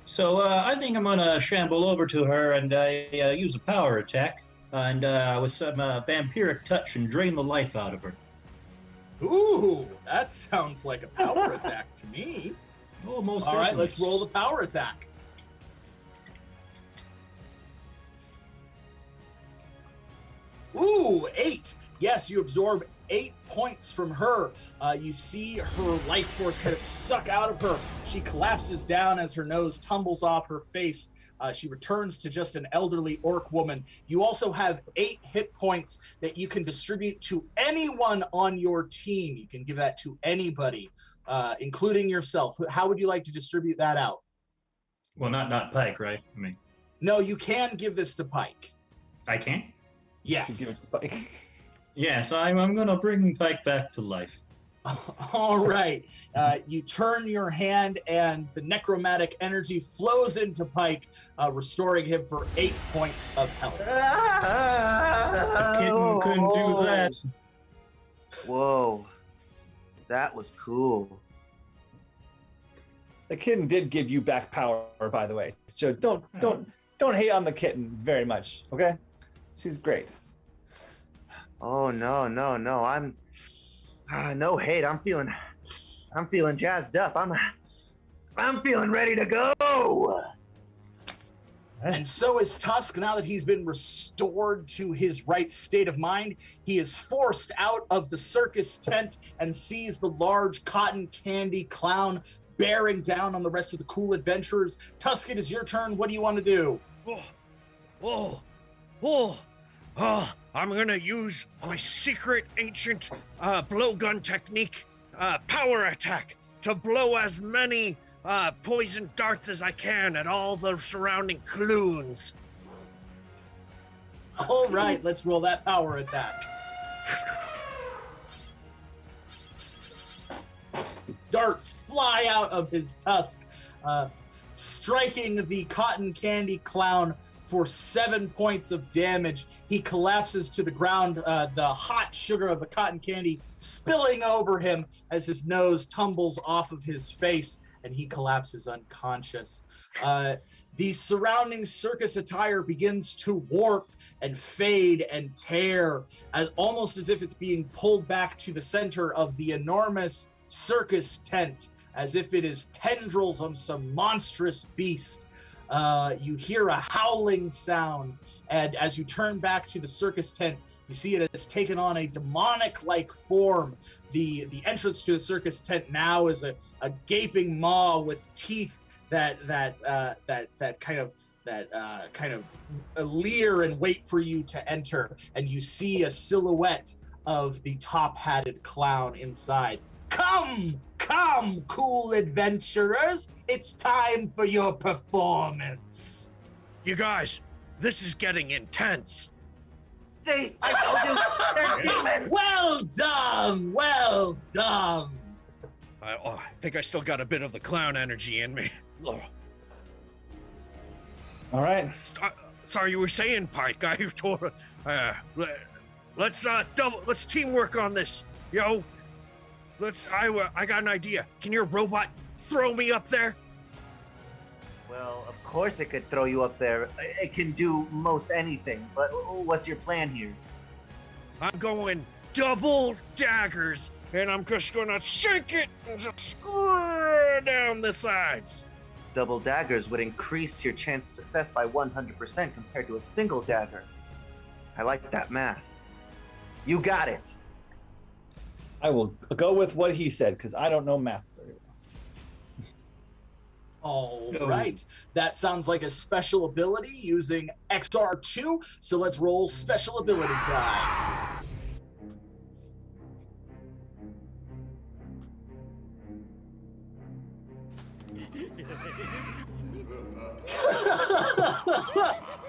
So I think I'm gonna shamble over to her and use a power attack and with some vampiric touch and drain the life out of her. Ooh, that sounds like a power attack to me. Oh, most All right, definitely. let's roll the power attack. Ooh, 8. Yes, you absorb 8 points from her. You see her life force kind of suck out of her. She collapses down as her nose tumbles off her face. She returns to just an elderly orc woman. You also have 8 hit points that you can distribute to anyone on your team. You can give that to anybody, including yourself. How would you like to distribute that out? Well, not Pike, right? I mean, No, you can give this to Pike. I can't? Give it Yes. to Pike. Yes, I'm gonna bring Pike back to life. All right. You turn your hand and the necromantic energy flows into Pike, restoring him for 8 points of health. A kitten couldn't do that. Whoa, that was cool. The kitten did give you back power, by the way. So don't hate on the kitten very much, okay? She's great. Oh no. I'm no hate. I'm feeling jazzed up. I'm feeling ready to go. And so is Tusk. Now that he's been restored to his right state of mind, he is forced out of the circus tent and sees the large cotton candy clown bearing down on the rest of the cool adventurers. Tusk, it is your turn. What do you want to do? I'm gonna use my secret ancient blowgun technique, power attack, to blow as many poison darts as I can at all the surrounding cloons. All right, let's roll that power attack. Darts fly out of his tusk, striking the cotton candy clown for 7 points of damage. He collapses to the ground, the hot sugar of the cotton candy spilling over him as his nose tumbles off of his face and he collapses unconscious. The surrounding circus attire begins to warp and fade and tear, almost as if it's being pulled back to the center of the enormous circus tent, as if it is tendrils on some monstrous beast. You hear a howling sound, and as you turn back to the circus tent, you see it has taken on a demonic-like form. The entrance to the circus tent now is a gaping maw with teeth that kind of leer and wait for you to enter, and you see a silhouette of the top-hatted clown inside. Come, cool adventurers! It's time for your performance. You guys, this is getting intense. I told you, they're demons. Well done, well done. I think I still got a bit of the clown energy in me. Ugh. All right. Sorry, you were saying, Pike. Let's teamwork on this, yo. I got an idea. Can your robot throw me up there? Well, of course it could throw you up there. It can do most anything. But what's your plan here? I'm going double daggers, and I'm just gonna shake it and just screw down the sides. double daggers would increase your chance of success by 100% compared to a single dagger. I like that math. You got it. I will go with what he said because I don't know math very well. All No. right. That sounds like a special ability using XR2. So let's roll special ability die.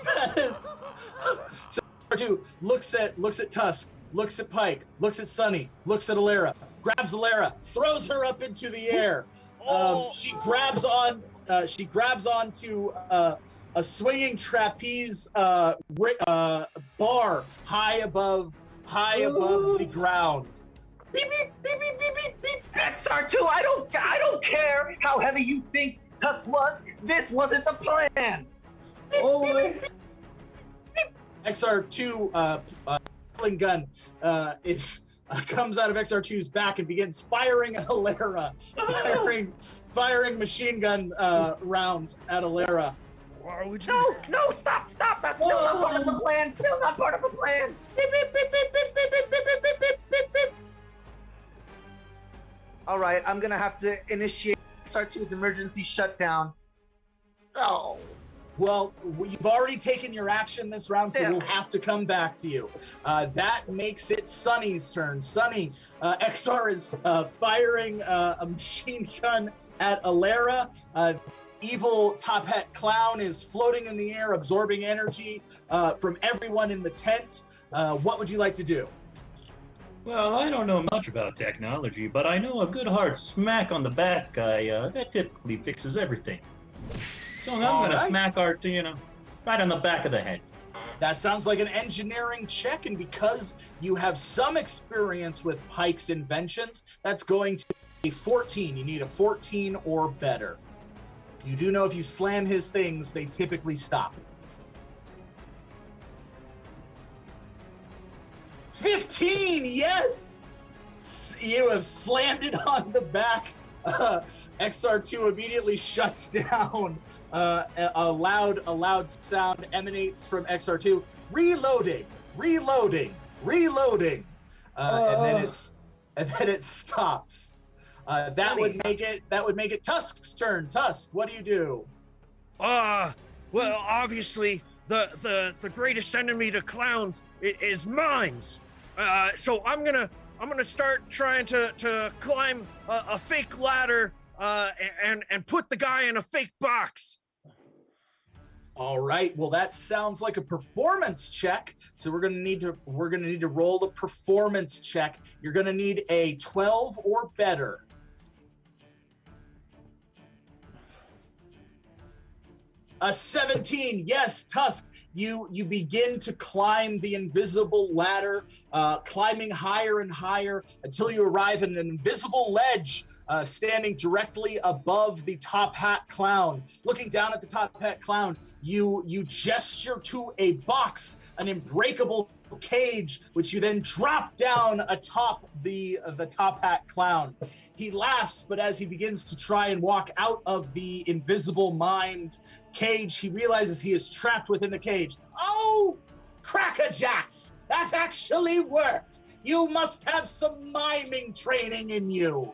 That is. So R2 looks at Tusk, looks at Pike, looks at Sunny, looks at Alera, grabs Alera, throws her up into the air. She grabs onto a swinging trapeze bar high above the ground. Beep beep beep beep beep beep beep. XR2, I don't care how heavy you think Tusk was. This wasn't the plan. Oh my! XR2 gun comes out of XR2's back and begins firing at Alera, firing machine gun rounds at Alera. Why would you? No, stop. That's still not part of the plan. Still not part of the plan. Beep, beep, beep, beep, beep, beep, beep, beep, beep, beep, beep, beep. All right, I'm gonna have to initiate XR2's emergency shutdown. Oh. Well, you've already taken your action this round, so Yeah. we'll have to come back to you. That makes it Sunny's turn. Sunny, XR is firing a machine gun at Alera. Evil top hat clown is floating in the air, absorbing energy from everyone in the tent. What would you like to do? Well, I don't know much about technology, but I know a good hard smack on the back guy, that typically fixes everything. So I'm All gonna right. smack Art, right on the back of the head. That sounds like an engineering check, and because you have some experience with Pike's inventions, that's going to be 14. You need a 14 or better. You do know if you slam his things, they typically stop. 15, yes! You have slammed it on the back. XR2 immediately shuts down. A loud sound emanates from XR2. Reloading. And then it stops. That would make it Tusk's turn. Tusk, what do you do? Well, obviously, the greatest enemy to clowns is minds. So I'm gonna start trying to climb a fake ladder and put the guy in a fake box. All right. Well, that sounds like a performance check. So we're gonna need to roll a performance check. You're gonna need a 12 or better. A 17. Yes, Tusk. You begin to climb the invisible ladder, climbing higher and higher until you arrive at an invisible ledge standing directly above the top hat clown. Looking down at the top hat clown, you gesture to a box, an unbreakable cage, which you then drop down atop the top hat clown. He laughs, but as he begins to try and walk out of the invisible mind cage, he realizes he is trapped within the cage. Oh, crackerjacks! That actually worked! You must have some miming training in you.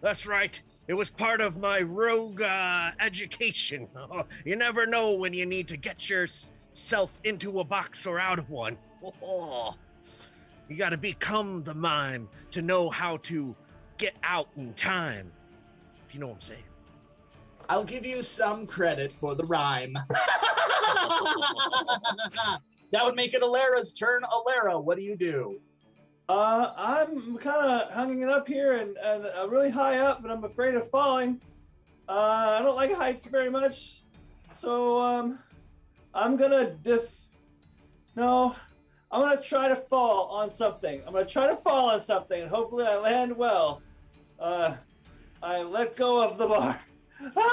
That's right. It was part of my rogue education. You never know when you need to get yourself into a box or out of one. You got to become the mime to know how to get out in time. If you know what I'm saying. I'll give you some credit for the rhyme. That would make it Alera's turn. Alera, what do you do? I'm kind of hanging up here and really high up, but I'm afraid of falling. I don't like heights very much, so I'm gonna I'm gonna try to fall on something. I'm gonna try to fall on something, and hopefully I land well. I let go of the bar.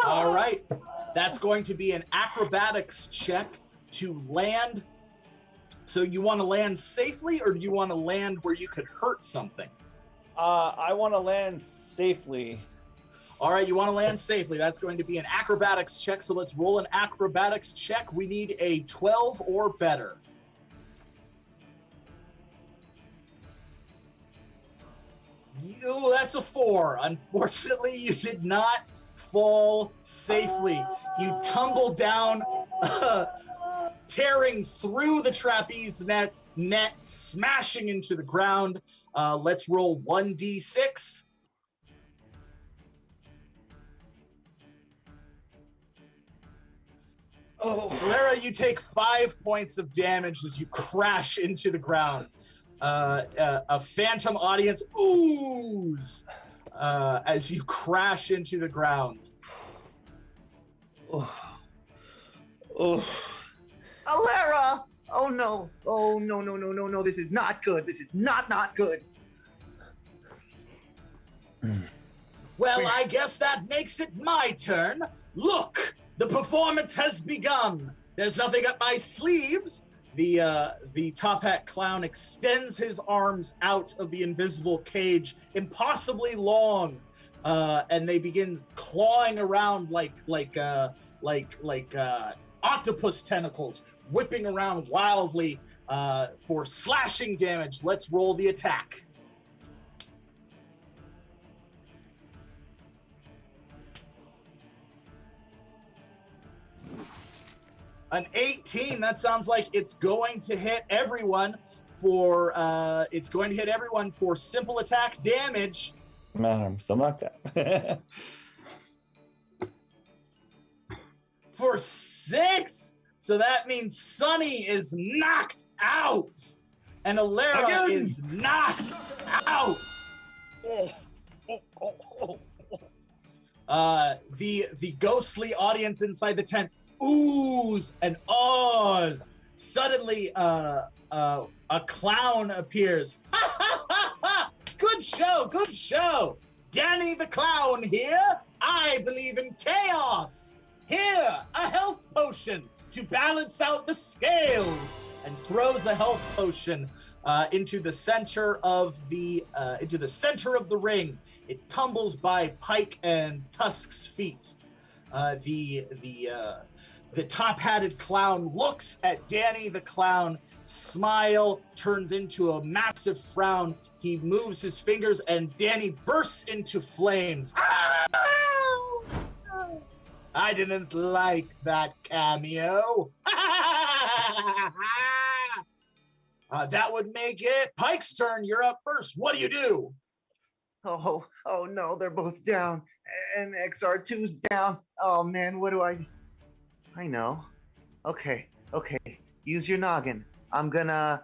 All right, that's going to be an acrobatics check to land. So you want to land safely, or do you want to land where you could hurt something? I want to land safely. All right, you want to land safely. That's going to be an acrobatics check. So let's roll an acrobatics check. We need a 12 or better. That's a 4. Unfortunately, you did not fall safely. You tumble down, tearing through the trapeze net, smashing into the ground. Let's roll 1d6. Oh, Alera, you take 5 points of damage as you crash into the ground. A phantom audience oohs as you crash into the ground. Oh. Alera! Oh no! Oh no! This is not good. This is not good. Well, I guess that makes it my turn. Look, the performance has begun. There's nothing up my sleeves. The top hat clown extends his arms out of the invisible cage, impossibly long, and they begin clawing around like octopus tentacles, whipping around wildly for slashing damage. Let's roll the attack. An 18. That sounds like it's going to hit everyone for simple attack damage. Man, I'm still knocked out. For 6. So that means Sunny is knocked out, and Alera is knocked out. The ghostly audience inside the tent oohs and ahs. Suddenly, a clown appears. Ha ha ha ha! Good show. Danny the Clown here. I believe in chaos. Here, a health potion to balance out the scales, and throws a health potion into the center of the ring. It tumbles by Pike and Tusk's feet. The top-hatted clown looks at Danny the Clown, smile turns into a massive frown. He moves his fingers and Danny bursts into flames. I didn't like that cameo. That would make it Pike's turn. You're up first. What do you do? Oh no, they're both down. And XR2's down. Oh man, what do I know. Okay. Use your noggin. I'm gonna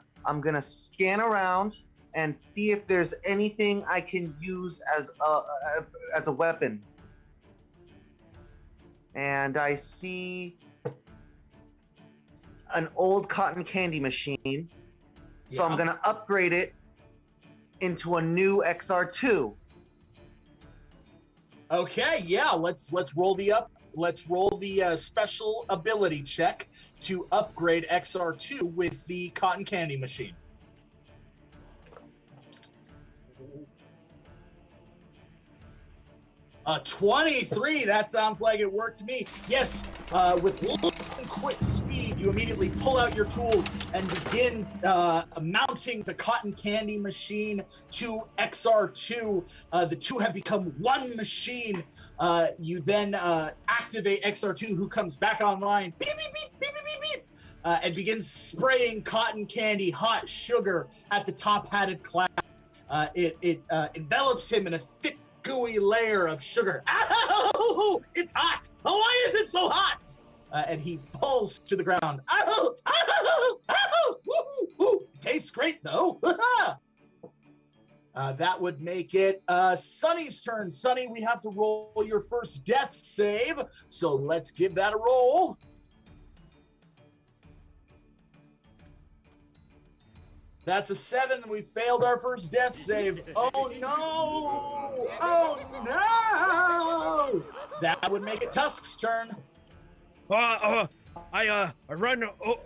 scan around and see if there's anything I can use as a weapon. And I see an old cotton candy machine. So I'm gonna upgrade it into a new XR2. Okay, yeah, let's roll the special ability check to upgrade XR2 with the cotton candy machine. 23, that sounds like it worked to me. Yes, with quick speed, you immediately pull out your tools and begin mounting the cotton candy machine to XR2. The two have become one machine. You then activate XR2, who comes back online, beep, beep, beep, beep, beep, beep, beep, and begins spraying cotton candy, hot sugar at the top-hatted clown. It envelops him in a thick, gooey layer of sugar. Ow! It's hot! Oh, why is it so hot? And he falls to the ground. Ow! Ow! Ow! Woo! Woo! Tastes great, though. That would make it Sunny's turn. Sunny, we have to roll your first death save, so let's give that a roll. That's a 7. We failed our first death save. Oh no! Oh no! That would make it Tusk's turn. I run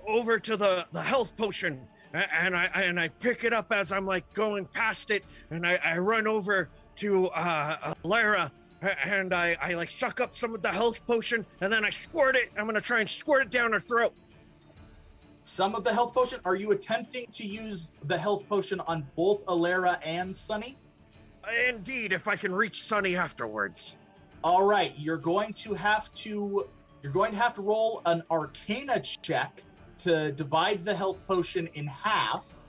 over to the health potion, and I pick it up as I'm like going past it, and I run over to Alera, and I like suck up some of the health potion, and then I squirt it. I'm gonna try and squirt it down her throat. Some of the health potion. Are you attempting to use the health potion on both Alera and Sunny? Indeed, if I can reach Sunny afterwards. All right, you're going to have to roll an Arcana check to divide the health potion in half.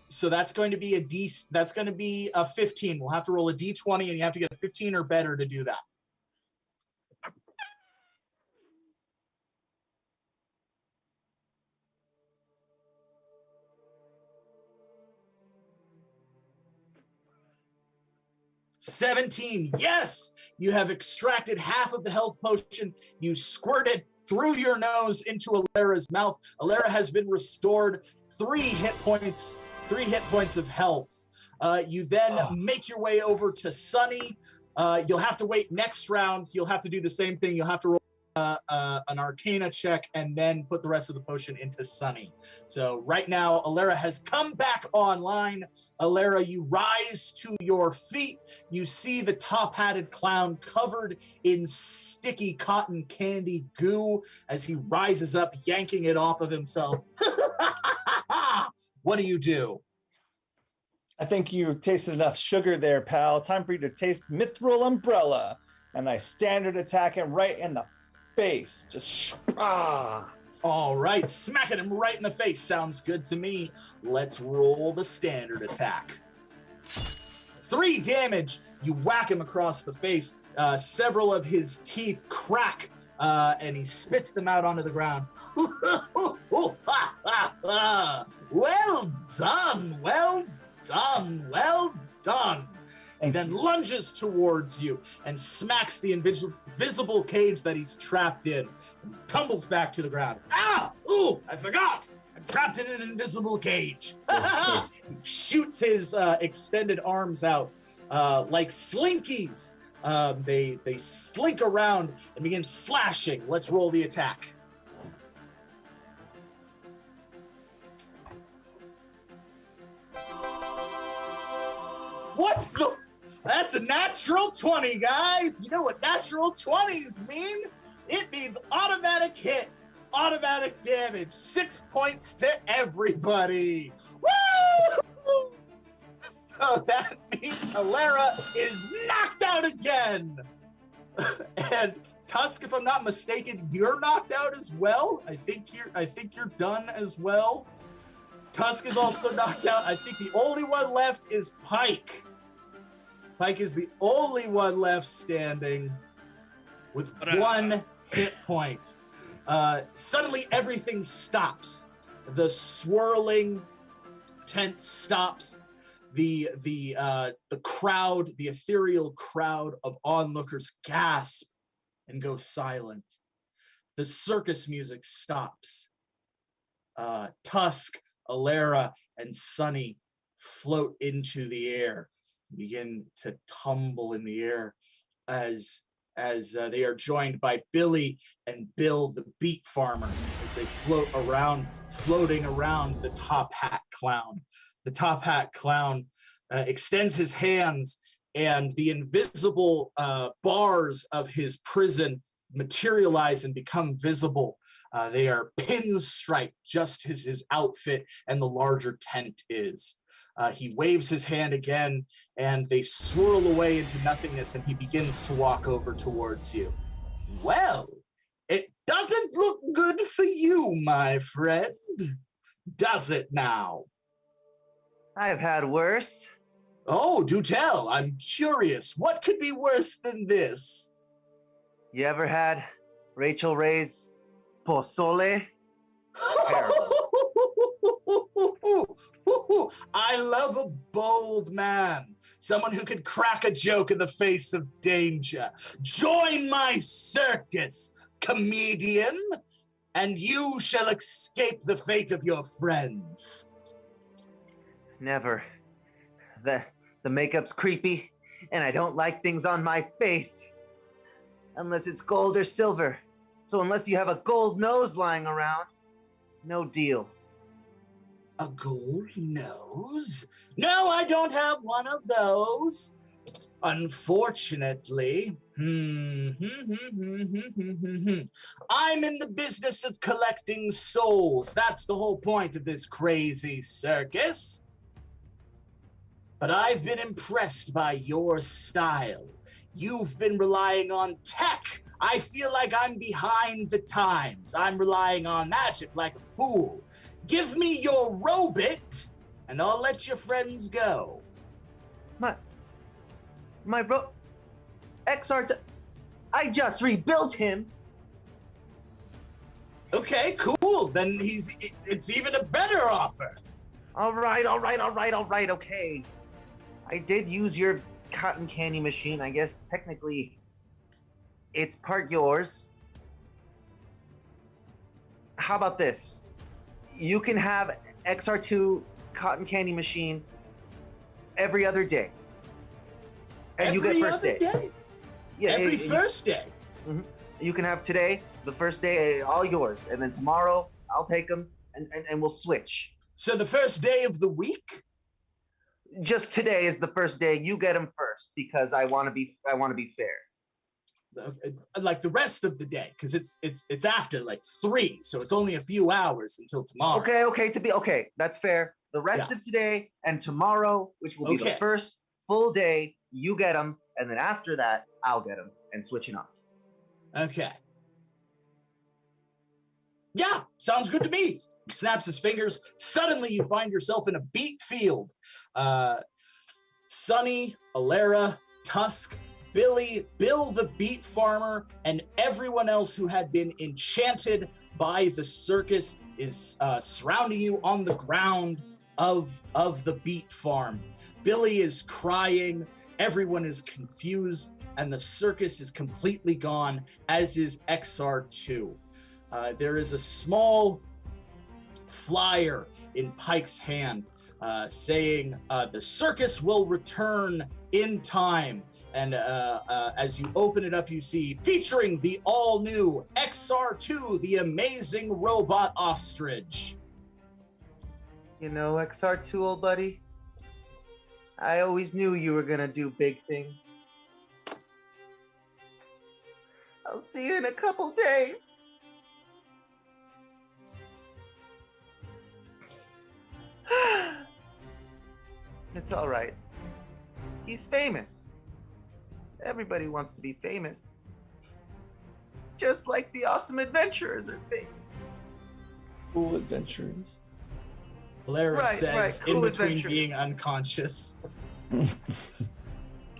So that's going to be a 15. We'll have to roll a d20, and you have to get a 15 or better to do that. $17. Yes, you have extracted half of the health potion. You squirt it through your nose into Alera's mouth. Alera has been restored 3 hit points of health. You then make your way over to Sunny. You'll have to wait next round. You'll have to do the same thing. You'll have to roll an Arcana check and then put the rest of the potion into Sunny. So right now, Alera has come back online. Alera, you rise to your feet. You see the top-hatted clown covered in sticky cotton candy goo as he rises up, yanking it off of himself. What do you do? I think you tasted enough sugar there, pal. Time for you to taste Mithril Umbrella. And I standard attack him right in the face. Just All right, smacking him right in the face. Sounds good to me. Let's roll the standard attack. 3 damage. You whack him across the face. Several of his teeth crack, and he spits them out onto the ground. Well done, well done, well done. He then lunges towards you and smacks the invisible cage that he's trapped in and tumbles back to the ground. Ah! Ooh, I forgot! I'm trapped in an invisible cage. He shoots his extended arms out like slinkies. They slink around and begin slashing. Let's roll the attack. What the? That's a natural 20, guys. You know what natural 20s mean? It means automatic hit, automatic damage, 6 points to everybody. Woo! So that means Alera is knocked out again. And Tusk, if I'm not mistaken, you're knocked out as well. I think you're done as well. Tusk is also knocked out. I think the only one left is Pike. Pike is the only one left standing with 1 hit point. Suddenly everything stops. The swirling tent stops. The crowd, the ethereal crowd of onlookers gasp and go silent. The circus music stops. Tusk, Alera, and Sunny float into the air, begin to tumble in the air as they are joined by Billy and Bill, the beet farmer, as they floating around the top hat clown. The top hat clown extends his hands, and the invisible bars of his prison materialize and become visible. They are pinstriped, just as his outfit and the larger tent is. He waves his hand again, and they swirl away into nothingness, and he begins to walk over towards you. Well, it doesn't look good for you, my friend, does it now? I've had worse. Oh, do tell. I'm curious. What could be worse than this? You ever had Rachel Ray's pozole? Terrible. I love a bold man, someone who could crack a joke in the face of danger. Join my circus, comedian, and you shall escape the fate of your friends. Never. The makeup's creepy, and I don't like things on my face. Unless it's gold or silver. So unless you have a gold nose lying around, no deal. A gold nose? No, I don't have one of those. Unfortunately, I'm in the business of collecting souls. That's the whole point of this crazy circus. But I've been impressed by your style. You've been relying on tech. I feel like I'm behind the times. I'm relying on magic like a fool. Give me your robot, and I'll let your friends go. XR, I just rebuilt him. Okay, cool. Then it's even a better offer. All right, okay. I did use your cotton candy machine. I guess technically it's part yours. How about this? You can have XR2 cotton candy machine every other day. And you get first day. Yeah, every first day. Mm-hmm. You can have today, the first day, all yours, and then tomorrow I'll take them and we'll switch. So the first day of the week? Just today is the first day. You get them first because I want to be fair. Like the rest of the day, because it's after like 3, so it's only a few hours until tomorrow. Okay, that's fair. The rest of today and tomorrow, which will be the first full day, you get them, and then after that, I'll get them and switch it on. Okay. Yeah, sounds good to me. He snaps his fingers. Suddenly, you find yourself in a beet field. Sonny, Alera, Tusk, Billy, Bill the beet farmer, and everyone else who had been enchanted by the circus is surrounding you on the ground of the beet farm. Billy is crying. Everyone is confused, and the circus is completely gone, as is XR2. There is a small flyer in Pike's hand saying the circus will return in time. And as you open it up, you see featuring the all-new XR2, the amazing robot ostrich. You know, XR2, old buddy, I always knew you were gonna do big things. I'll see you in a couple days. It's all right. He's famous. Everybody wants to be famous. Just like the awesome adventurers are famous. Cool adventurers. Alera says cool in between adventures. being unconscious.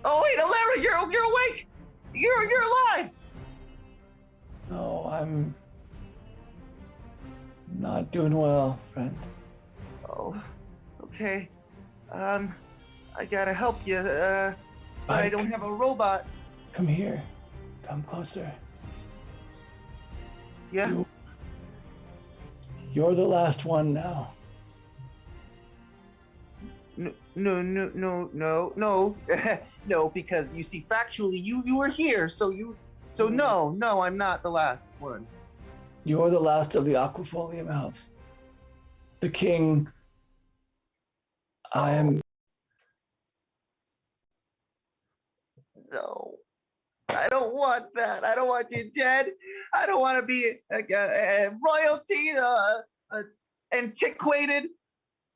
Oh wait, Alera, you're awake. You're alive. No, I'm not doing well, friend. Oh, okay. I gotta help you. I don't have a robot. Come here. Come closer. Yeah. You're the last one now. No, no, because you see, factually, you were here, so no, I'm not the last one. You're the last of the Aquafolium elves. The king. I am. No, I don't want that. I don't want you dead. I don't want to be a royalty, antiquated,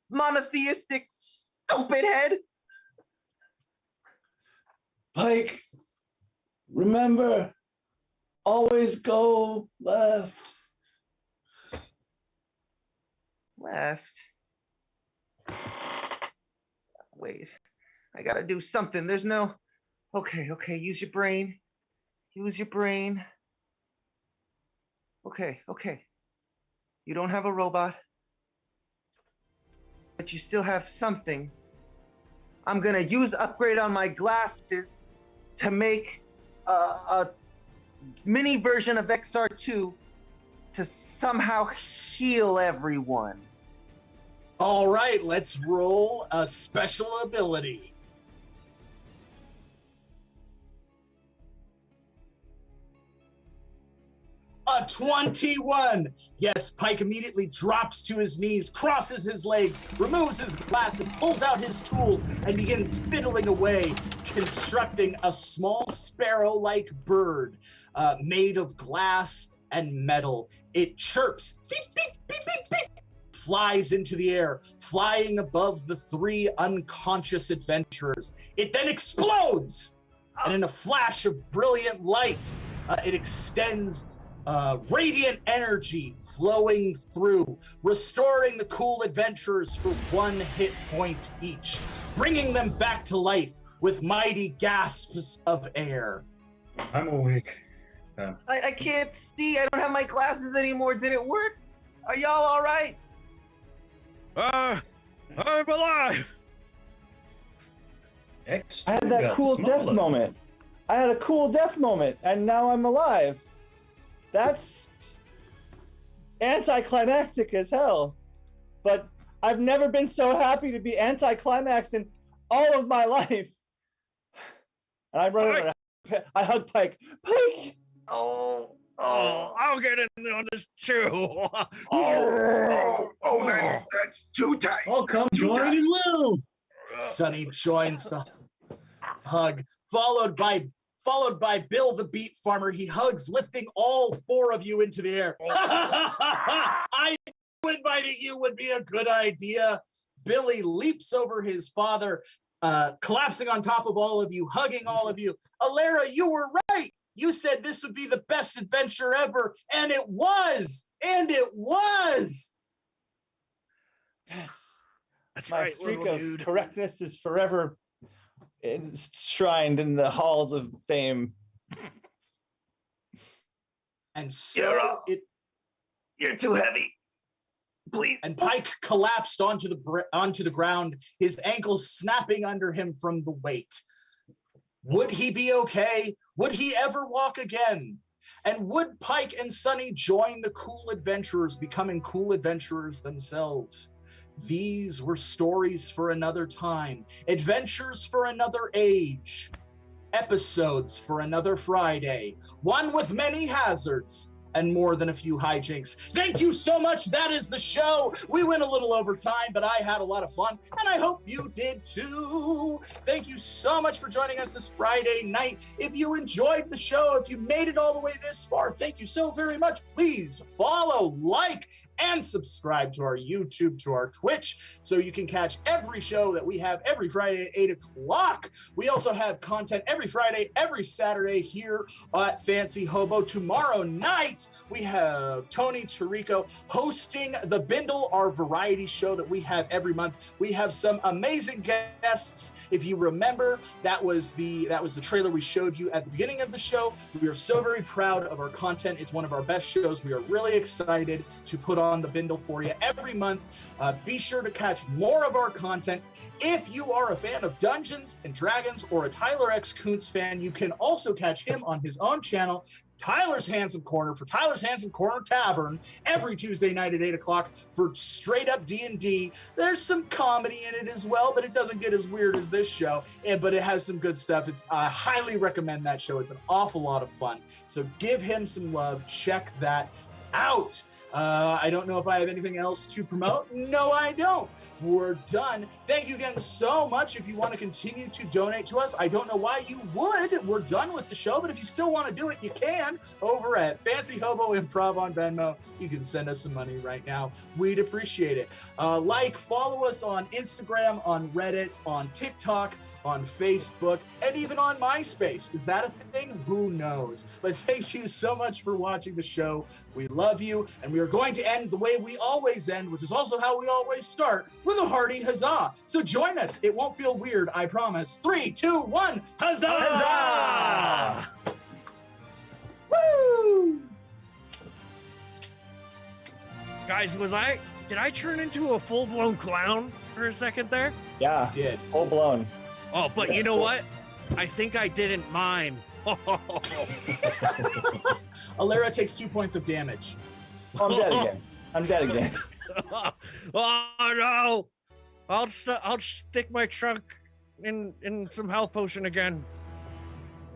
monotheistic, stupid head. Pike, remember, always go left. Left. Wait, I gotta do something. There's no. Okay, use your brain. Use your brain. Okay. You don't have a robot, but you still have something. I'm gonna use upgrade on my glasses to make a mini version of XR2 to somehow heal everyone. All right, let's roll a special ability. A A 21. Yes, Pike immediately drops to his knees, crosses his legs, removes his glasses, pulls out his tools, and begins fiddling away, constructing a small sparrow-like bird made of glass and metal. It chirps, beep, beep, beep, beep, beep, flies into the air, flying above the 3 unconscious adventurers. It then explodes, and in a flash of brilliant light, it extends radiant energy flowing through, restoring the cool adventurers for 1 hit point each, bringing them back to life with mighty gasps of air. I'm awake. I can't see. I don't have my glasses anymore. Did it work? Are y'all all right? I'm alive. I had that cool death moment. I had a cool death moment, and now I'm alive. That's anticlimactic as hell. But I've never been so happy to be anticlimaxed in all of my life. And I run over. I hug Pike. Pike! Oh, I'll get in on this too. That's too tight. I'll come join as well. Sonny joins the hug, followed by Bill the Beet Farmer. He hugs, lifting all 4 of you into the air. I knew inviting you would be a good idea. Billy leaps over his father, collapsing on top of all of you, hugging all of you. Alera, you were right. You said this would be the best adventure ever, and it was. And it was. Yes. That's My right, streak little of dude. correctness is forever enshrined in the halls of fame. And so You're too heavy. Please. And Pike collapsed onto the ground, his ankles snapping under him from the weight. Would he be okay? Would he ever walk again? And would Pike and Sonny join the cool adventurers, becoming cool adventurers themselves? These were stories for another time, adventures for another age, episodes for another Friday, one with many hazards and more than a few hijinks. Thank you so much. That is the show. We went a little over time, but I had a lot of fun, and I hope you did too. Thank you so much for joining us this Friday night. If you enjoyed the show, if you made it all the way this far, thank you so very much. Please follow, like, and subscribe to our YouTube, to our Twitch, so you can catch every show that we have every Friday at 8 o'clock. We also have content every Friday, every Saturday here at Fancy Hobo. Tomorrow night, we have Tony Tirico hosting The Bindle, our variety show that we have every month. We have some amazing guests. If you remember, that was the trailer we showed you at the beginning of the show. We are so very proud of our content. It's one of our best shows. We are really excited to put on The Bindle for you every month. Be sure to catch more of our content. If you are a fan of Dungeons and Dragons or a Tyler X Koontz fan, you can also catch him on his own channel, Tyler's Handsome Corner, for Tyler's Handsome Corner Tavern, every Tuesday night at 8 o'clock for straight up D&D. There's some comedy in it as well, but it doesn't get as weird as this show, but it has some good stuff. I highly recommend that show. It's an awful lot of fun. So give him some love. Check that out. I don't know if I have anything else to promote. No, I don't. We're done. Thank you again so much. If you want to continue to donate to us, I don't know why you would. We're done with the show, but if you still want to do it, you can. Over at Fancy Hobo Improv on Venmo, you can send us some money right now. We'd appreciate it. Follow us on Instagram, on Reddit, on TikTok, on Facebook, and even on MySpace. Is that a thing? Who knows? But thank you so much for watching the show. We love you, and we are going to end the way we always end, which is also how we always start, with a hearty huzzah. So join us. It won't feel weird, I promise. 3, 2, 1, huzzah! Huzzah! Woo! Guys, did I turn into a full-blown clown for a second there? Yeah, You did. full blown. Oh, but you know what? I think I didn't mime. Alera takes 2 points of damage. Oh, I'm dead again. Oh no! I'll stick my trunk in some health potion again.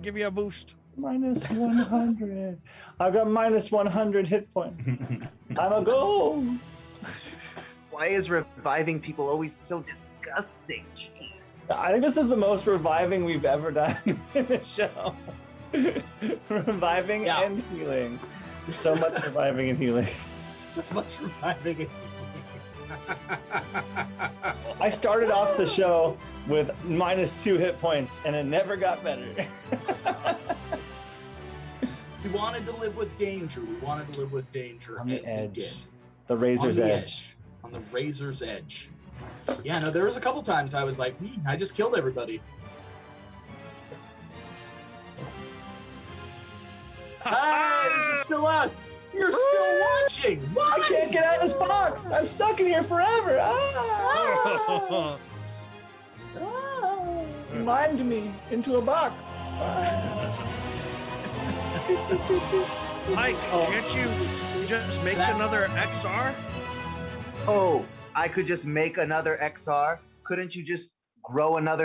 Give you a boost. Minus 100. I've got minus 100 hit points. I'm a ghost. Why is reviving people always so disgusting? Jeez. I think this is the most reviving we've ever done in the show. Reviving and healing. So much reviving and healing. So much reviving and I started off the show with minus 2 hit points and it never got better. We wanted to live with danger. We wanted to live with danger. On the and edge. we did. The razor's On the edge. On the razor's edge. Yeah, no, there was a couple times I was like, I just killed everybody. Hey, this is still us. You're still watching. What? I can't get out of this box. I'm stuck in here forever. Ah! Mimed me into a box. Mike, can't you just make another XR? Oh, I could just make another XR? Couldn't you just grow another